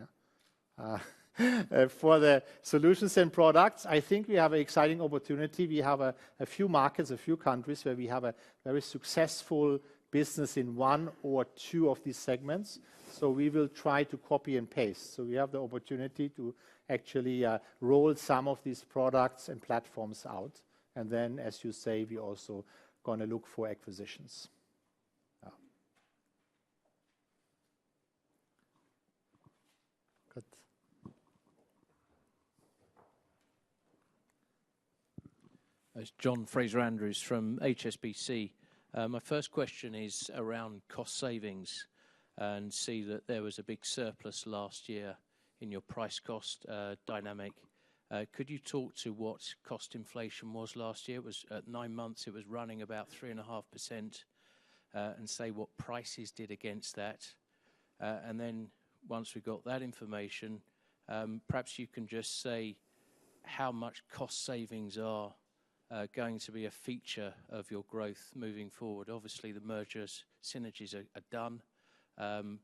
For the solutions and products, I think we have an exciting opportunity. We have a few markets, a few countries where we have a very successful business in 1 or 2 of these segments. So we will try to copy and paste. So we have the opportunity to actually roll some of these products and platforms out. And then, as you say, we're also going to look for acquisitions. Good. It's John Fraser-Andrews from HSBC. My first question is around cost savings, and see that there was a big surplus last year in your price cost dynamic. Could you talk to what cost inflation was last year? It was at 9 months, it was running about 3.5%, and say what prices did against that. And then once we got that information, perhaps you can just say how much cost savings are going to be a feature of your growth moving forward. Obviously, the mergers synergies are done,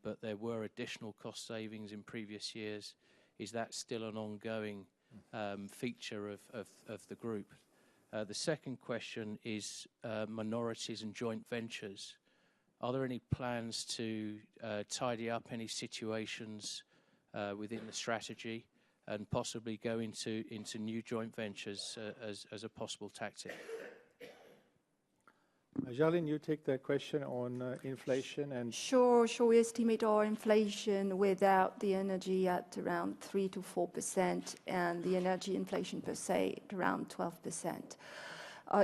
but there were additional cost savings in previous years. Is that still an ongoing feature of the group? The second question is minorities and joint ventures. Are there any plans to tidy up any situations within the strategy and possibly go into new joint ventures as a possible tactic? Géraldine, you take the question on inflation and... Sure. We estimate our inflation without the energy at around 3 to 4%, and the energy inflation per se at around 12%.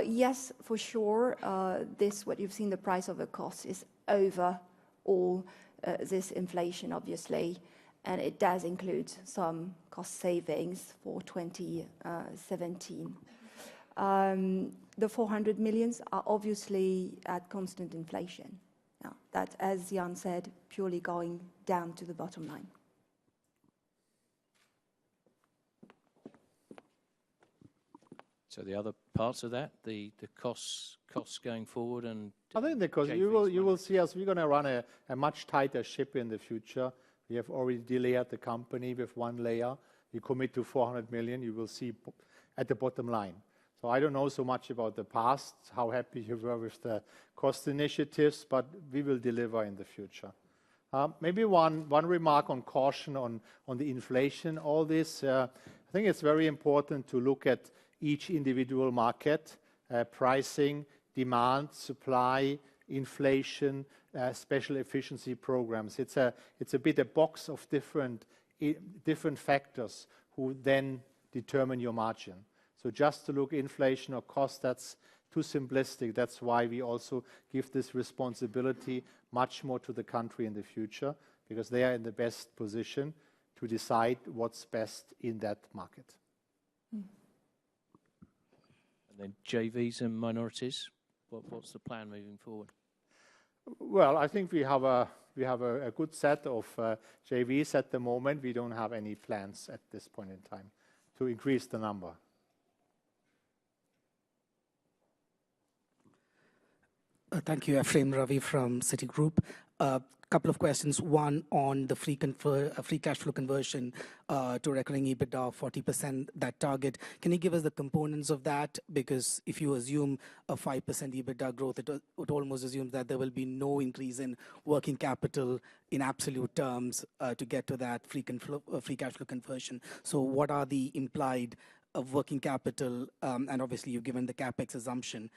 Yes, for sure. What you've seen, the price of the cost is over all this inflation, obviously, and it does include some cost savings for 2017. The 400 million are obviously at constant inflation. Now, that, as Jan said, purely going down to the bottom line. So the other parts of that, the costs going forward, and I think because you will see us, we're going to run a much tighter ship in the future. We have already delayered the company with one layer. We commit to 400 million. You will see at the bottom line. So I don't know so much about the past, how happy you were with the cost initiatives, but we will deliver in the future. Maybe one remark on caution on the inflation. All this, I think it's very important to look at each individual market, pricing, demand, supply, inflation, special efficiency programs. It's a bit a box of different factors who then determine your margin. So just to look inflation or cost, that's too simplistic. That's why we also give this responsibility much more to the country in the future, because they are in the best position to decide what's best in that market. And then JVs and minorities, what's the plan moving forward? Well, I think we have a good set of JVs at the moment. We don't have any plans at this point in time to increase the number. Thank you, Ephraim Ravi from Citigroup. Couple of questions. One on the free cash flow conversion to recurring EBITDA, 40%, that target. Can you give us the components of that? Because if you assume a 5% EBITDA growth, it almost assumes that there will be no increase in working capital in absolute terms to get to that free cash flow conversion. So what are the implied working capital? And obviously, you've given the CapEx assumption.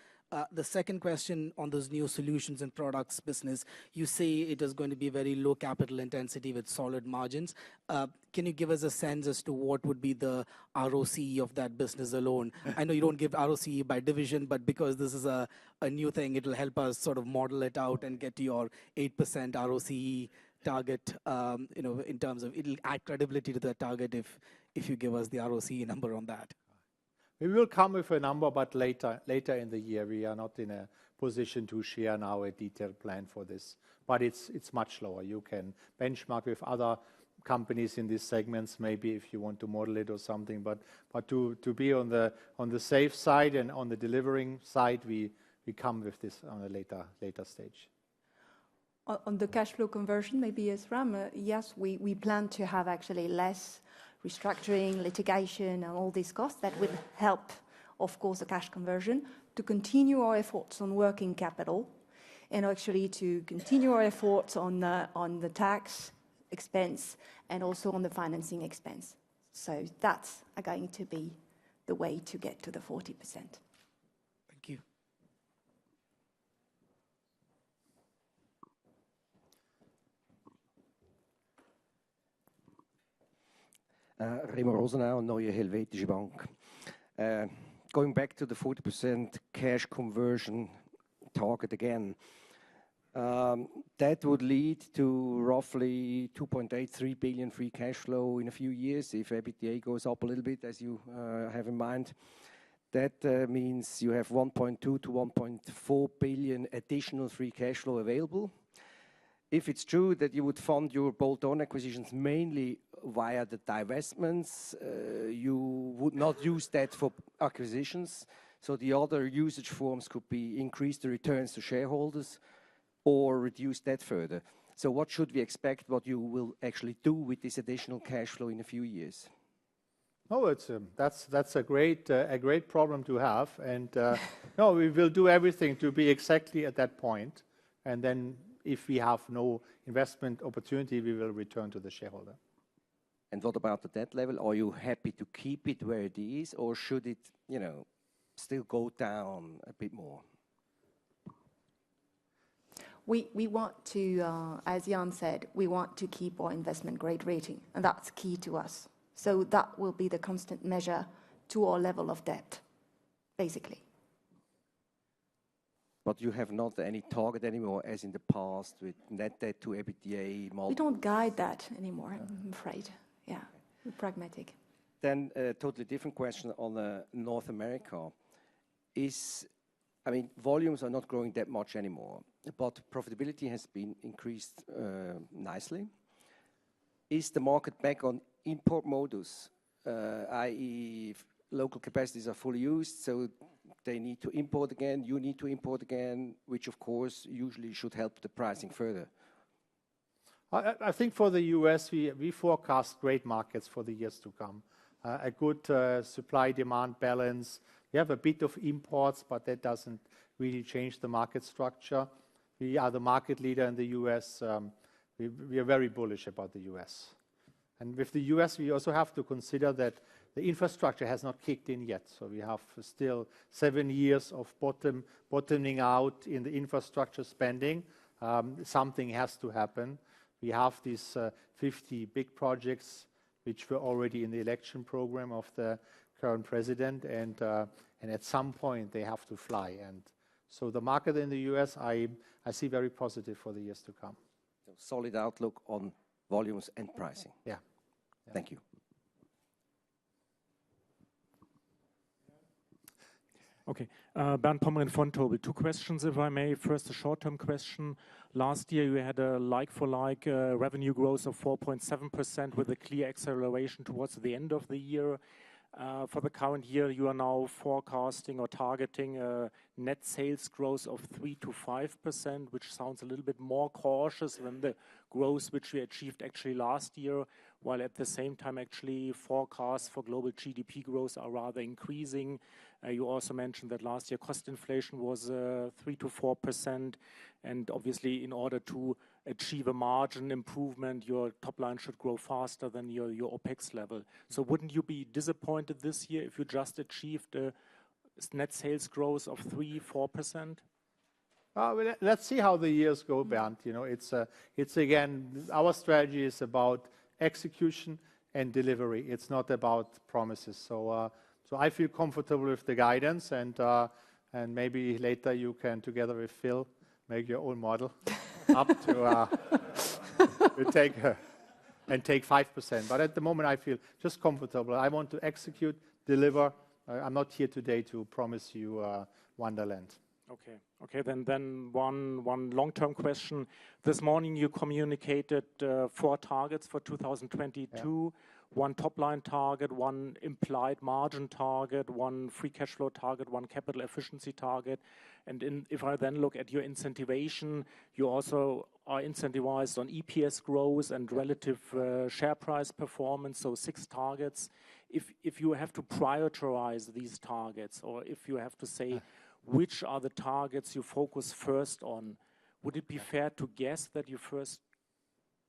The second question on those new solutions and products business, you say it is going to be very low capital intensity with solid margins. Can you give us a sense as to what would be the ROCE of that business alone? I know you don't give ROCE by division, but because this is a new thing, it will help us sort of model it out and get to your 8% ROCE target, in terms of, it'll add credibility to the target if you give us the ROCE number on that. We will come with a number, but later in the year. We are not in a position to share now a detailed plan for this. But it's much lower. You can benchmark with other companies in these segments, maybe if you want to model it or something. But to be on the safe side and on the delivering side, we come with this on a later stage. On the cash flow conversion, maybe as Ram, yes, we plan to have actually less restructuring, litigation, and all these costs that will help, of course, the cash conversion, to continue our efforts on working capital, and actually to continue our efforts on the tax expense and also on the financing expense. So that's going to be the way to get to the 40%. Thank you. Remo Rosenau, Neue Helvetische Bank. Going back to the 40% cash conversion target again, that would lead to roughly 2.83 billion free cash flow in a few years if EBITDA goes up a little bit, as you have in mind. That means you have 1.2 to 1.4 billion additional free cash flow available. If it's true that you would fund your bolt-on acquisitions mainly via the divestments, you would not use that for acquisitions. So the other usage forms could be increase the returns to shareholders or reduce that further. So what should we expect, what you will actually do with this additional cash flow in a few years? Oh, that's a great problem to have, and no, we will do everything to be exactly at that point, and then if we have no investment opportunity, we will return to the shareholder. And what about the debt level? Are you happy to keep it where it is, or should it, still go down a bit more? We want to, as Jan said, we want to keep our investment grade rating, and that's key to us. So that will be the constant measure to our level of debt, basically. but you have not any target anymore as in the past with net debt to EBITDA multiple. We don't guide that anymore, I'm afraid. Yeah, we're pragmatic. Then a totally different question on North America. I mean, volumes are not growing that much anymore, but profitability has been increased nicely. Is the market back on import modus, i.e. if local capacities are fully used, so they need to import again, you need to import again, which of course usually should help the pricing further? I think for the US, we forecast great markets for the years to come. A good supply-demand balance. We have a bit of imports, but that doesn't really change the market structure. We are the market leader in the US. We are very bullish about the US. And with the US, we also have to consider that the infrastructure has not kicked in yet. So we have still 7 years of bottoming out in the infrastructure spending. Something has to happen. We have these 50 big projects which were already in the election program of the current president, and at some point they have to fly. And so the market in the US, I see very positive for the years to come. So solid outlook on volumes and pricing. Yeah. Thank you. Okay, Bernd Pommerin von Tobel. 2 questions, if I may. First, a short-term question. Last year, you had a like-for-like revenue growth of 4.7% with a clear acceleration towards the end of the year. For the current year, you are now forecasting or targeting a net sales growth of 3 to 5%, which sounds a little bit more cautious than the growth which we achieved actually last year, while at the same time actually forecasts for global GDP growth are rather increasing. You also mentioned that last year cost inflation was 3 to 4%, and obviously in order to achieve a margin improvement, your top line should grow faster than your OPEX level. So wouldn't you be disappointed this year if you just achieved a net sales growth of 3, 4%? Well, let's see how the years go, Bernd. You know, it's again, our strategy is about execution and delivery. It's not about promises. So I feel comfortable with the guidance, and maybe later you can, together with Phil, make your own model up to take 5%. But at the moment, I feel just comfortable. I want to execute, deliver. I'm not here today to promise you Wonderland. Okay. Then one long-term question. This morning you communicated 4 targets for 2022. Yeah. 1 top-line target, 1 implied margin target, 1 free cash flow target, 1 capital efficiency target. And if I then look at your incentivation, you also are incentivized on EPS growth and relative share price performance, so 6 targets. If you have to prioritize these targets, or if you have to say which are the targets you focus first on, would it be fair to guess that you first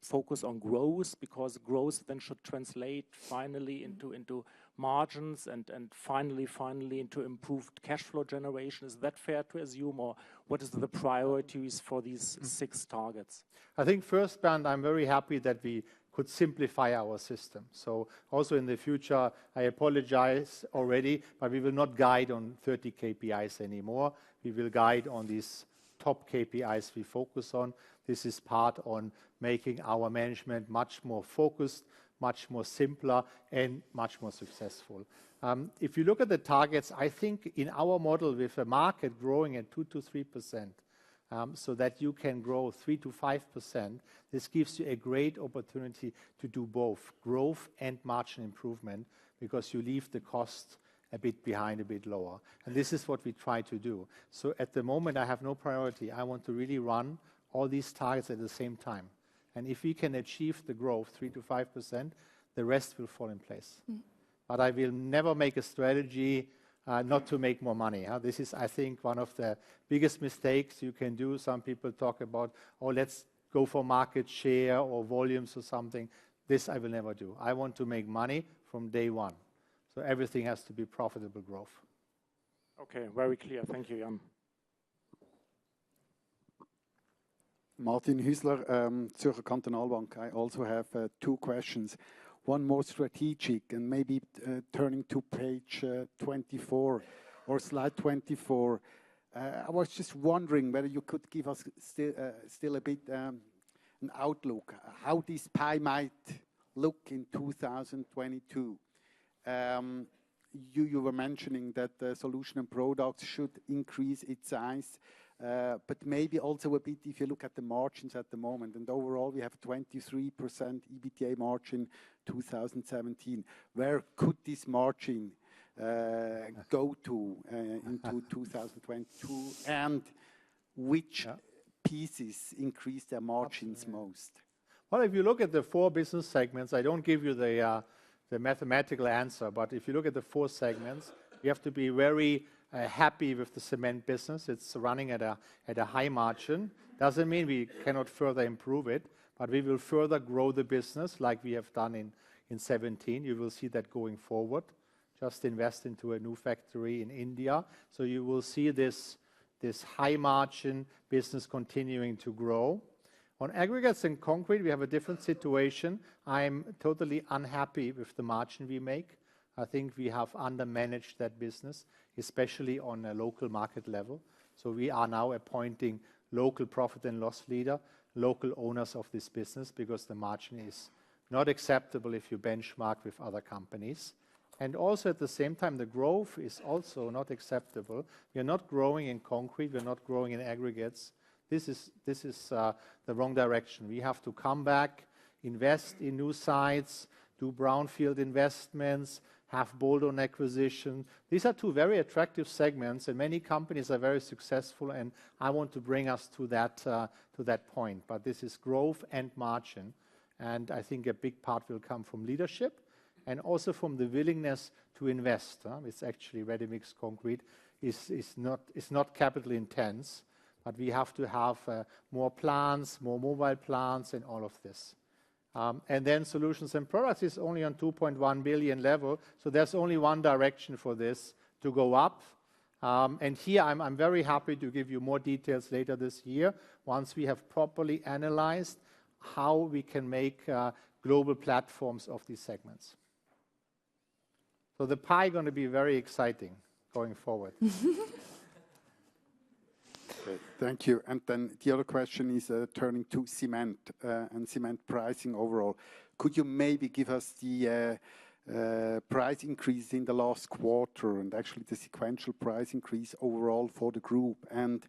focus on growth, because growth then should translate finally into margins and finally into improved cash flow generation? Is that fair to assume, or what is the priorities for these 6 targets? I think first, Bernd, I'm very happy that we could simplify our system. So also in the future, I apologize already, but we will not guide on 30 KPIs anymore. We will guide on these top KPIs we focus on. This is part on making our management much more focused, much more simpler, and much more successful. If you look at the targets, I think in our model with a market growing at 2 to 3%, so that you can grow 3 to 5%, this gives you a great opportunity to do both growth and margin improvement, because you leave the cost a bit behind, a bit lower. And this is what we try to do. So at the moment, I have no priority. I want to really run all these targets at the same time. And if we can achieve the growth 3 to 5%, the rest will fall in place. But I will never make a strategy not to make more money. This is, I think, one of the biggest mistakes you can do. Some people talk about, oh, let's go for market share or volumes or something. This I will never do. I want to make money from day one. So everything has to be profitable growth. Okay, very clear. Thank you, Jan. Martin Hüsler, Zürcher Kantonalbank. I also have 2 questions. One more strategic, and maybe turning to page 24 or slide 24. I was just wondering whether you could give us still a bit an outlook, how this pie might look in 2022. You were mentioning that solution and products should increase its size, but maybe also a bit if you look at the margins at the moment. And overall, we have 23% EBITDA margin 2017. Where could this margin go to into 2022, and which pieces increase their margins most? Well, if you look at the 4 business segments, I don't give you the mathematical answer, but if you look at the 4 segments, you have to be very happy with the cement business. It's running at a high margin. Doesn't mean we cannot further improve it, but we will further grow the business like we have done in 2017. You will see that going forward. Just invest into a new factory in India. So you will see this high margin business continuing to grow. On aggregates and concrete, we have a different situation. I'm totally unhappy with the margin we make. I think we have undermanaged that business, especially on a local market level. So we are now appointing local profit and loss leader, local owners of this business, because the margin is not acceptable if you benchmark with other companies. And also at the same time, the growth is also not acceptable. We are not growing in concrete. We are not growing in aggregates. This is the wrong direction. We have to come back, invest in new sites, do brownfield investments, have bolt-on acquisition. These are 2 very attractive segments, and many companies are very successful, and I want to bring us to that point. But this is growth and margin, and I think a big part will come from leadership and also from the willingness to invest. It's actually ready-mix concrete is not capital intense, but we have to have more plants, more mobile plants, and all of this. And then solutions and products is only on 2.1 billion level, so there's only one direction for this, to go up. And here I'm very happy to give you more details later this year, once we have properly analyzed how we can make global platforms of these segments. So the pie is going to be very exciting going forward. Okay, thank you. And then the other question is turning to cement and cement pricing overall. Could you maybe give us the price increase in the last quarter and actually the sequential price increase overall for the group, and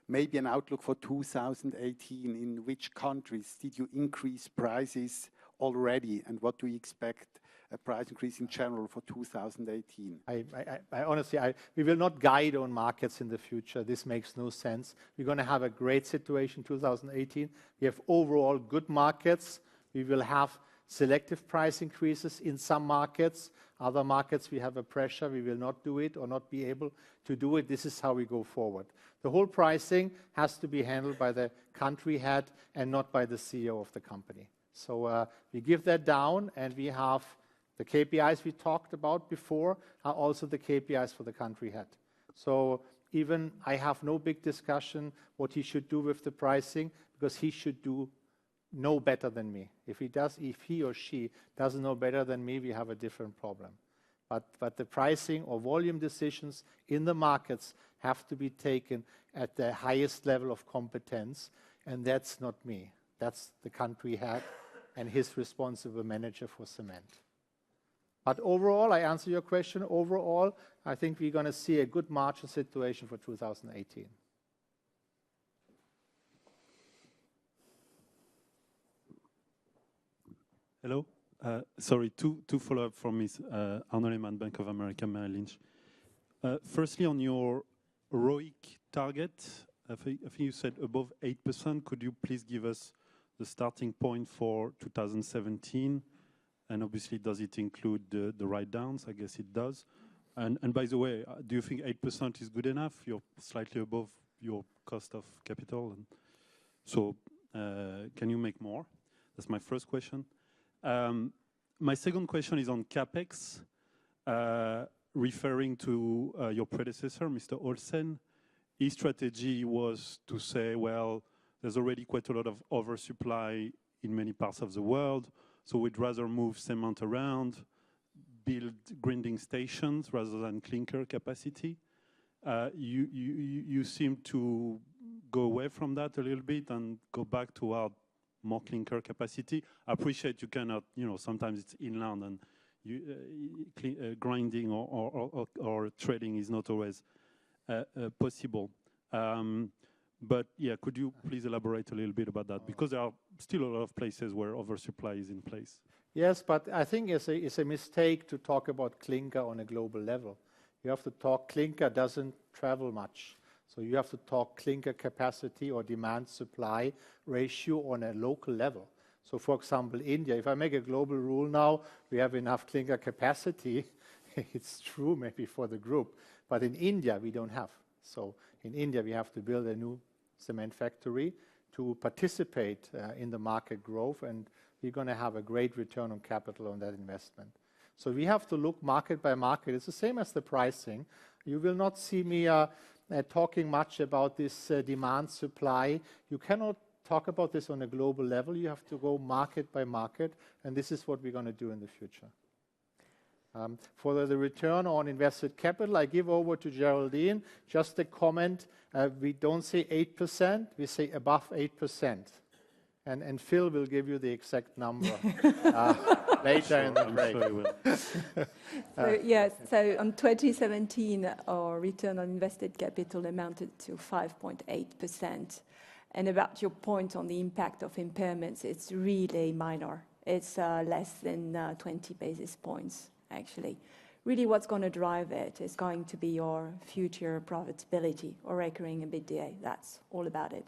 maybe an outlook for 2018? In which countries did you increase prices already, and what do you expect a price increase in general for 2018? I honestly, we will not guide on markets in the future. This makes no sense. We're going to have a great situation 2018. We have overall good markets. We will have selective price increases in some markets. Other markets we have a pressure. We will not do it or not be able to do it. This is how we go forward. The whole pricing has to be handled by the country head and not by the CEO of the company. So we give that down, and we have the KPIs we talked about before are also the KPIs for the country head. So even I have no big discussion what he should do with the pricing, because he should know better than me. If he or she doesn't know better than me, we have a different problem. But the pricing or volume decisions in the markets have to be taken at the highest level of competence, and that's not me. That's the country head and his responsible manager for cement. But overall, I answer your question, overall, I think we're going to see a good margin situation for 2018. Hello. Sorry, two follow-up from Ms. Arnaud Lehmann, Bank of America, Merrill Lynch. Firstly, on your ROIC target, I think you said above 8%. Could you please give us the starting point for 2017? And obviously, does it include the write-downs? I guess it does. And by the way, do you think 8% is good enough? You're slightly above your cost of capital. And so can you make more? That's my first question. My second question is on CapEx, referring to your predecessor, Mr. Olsen. His strategy was to say, well, there's already quite a lot of oversupply in many parts of the world, so we'd rather move cement around, build grinding stations rather than clinker capacity. you seem to go away from that a little bit and go back toward more clinker capacity. I appreciate you cannot, sometimes it's inland and grinding or trading is not always possible. But yeah, could you please elaborate a little bit about that? Because there are still a lot of places where oversupply is in place. Yes, but I think it's a mistake to talk about clinker on a global level. You have to talk, clinker doesn't travel much. So you have to talk clinker capacity or demand-supply ratio on a local level. So for example, India, if I make a global rule now, we have enough clinker capacity. It's true maybe for the group, but in India we don't have. So in India we have to build a new cement factory to participate in the market growth, and we're going to have a great return on capital on that investment. So we have to look market by market. It's the same as the pricing. You will not see me talking much about this demand supply. You cannot talk about this on a global level. You have to go market by market, and this is what we're going to do in the future. For the return on invested capital, I give over to Géraldine. Just a comment, we don't say 8%, we say above 8%. And Phil will give you the exact number later in the break. So on 2017, our return on invested capital amounted to 5.8%. And about your point on the impact of impairments, it's really minor. It's less than 20 basis points, actually. Really what's going to drive it is going to be your future profitability or recurring EBITDA. That's all about it.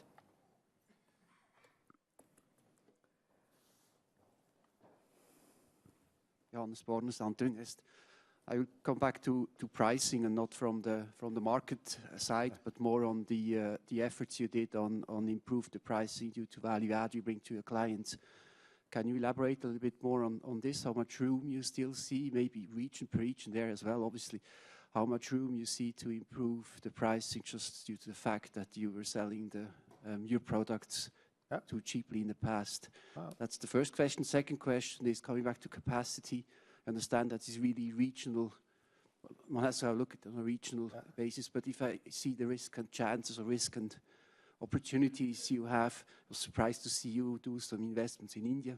Johannes Bornes, Antinvest. I will come back to pricing and not from the market side, but more on the efforts you did on improve the pricing due to value add you bring to your clients. Can you elaborate a little bit more on this? How much room you still see, maybe region per region there as well, obviously. How much room you see to improve the pricing just due to the fact that you were selling your products too cheaply in the past? That's the first question. Second question is coming back to capacity. I understand that is really regional. One has to look at it on a regional basis, but if I see the risk and chances or risk and opportunities you have, I was surprised to see you do some investments in India,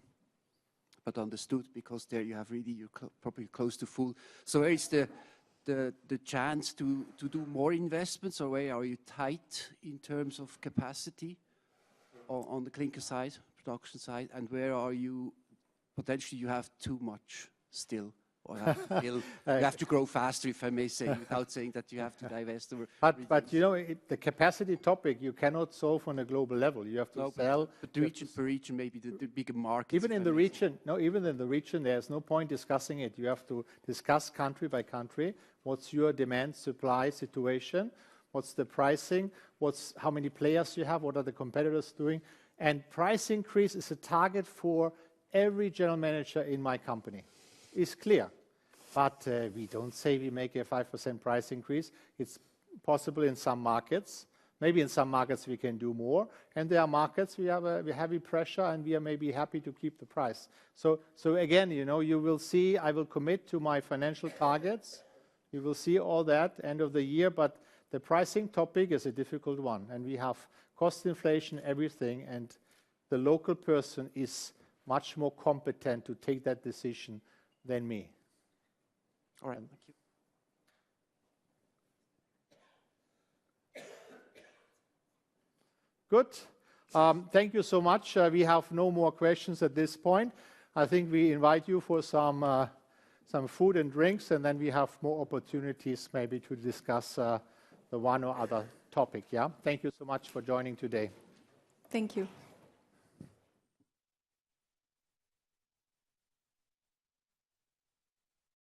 but understood because there you have really, you're probably close to full. So where is the chance to do more investments, or where are you tight in terms of capacity on the clinker side, production side, and where are you potentially you have too much still, or you have to grow faster, if I may say, without saying that you have to divest. But you know, the capacity topic you cannot solve on a global level. You have to sell. But region per region, maybe the bigger markets. Even in the region, even in the region, there's no point discussing it. You have to discuss country by country. What's your demand supply situation? What's the pricing? How many players you have? What are the competitors doing? And price increase is a target for every general manager in my company. It's clear. But we don't say we make a 5% price increase. It's possible in some markets. Maybe in some markets we can do more. And there are markets we have a heavy pressure and we are maybe happy to keep the price. So again, you know, you will see, I will commit to my financial targets. You will see all that end of the year, but the pricing topic is a difficult one. And we have cost inflation, everything, and the local person is much more competent to take that decision than me. All right, thank you. Good. Thank you so much. We have no more questions at this point. I think we invite you for some food and drinks, and then we have more opportunities maybe to discuss the one or other topic. Yeah. Thank you so much for joining today. Thank you.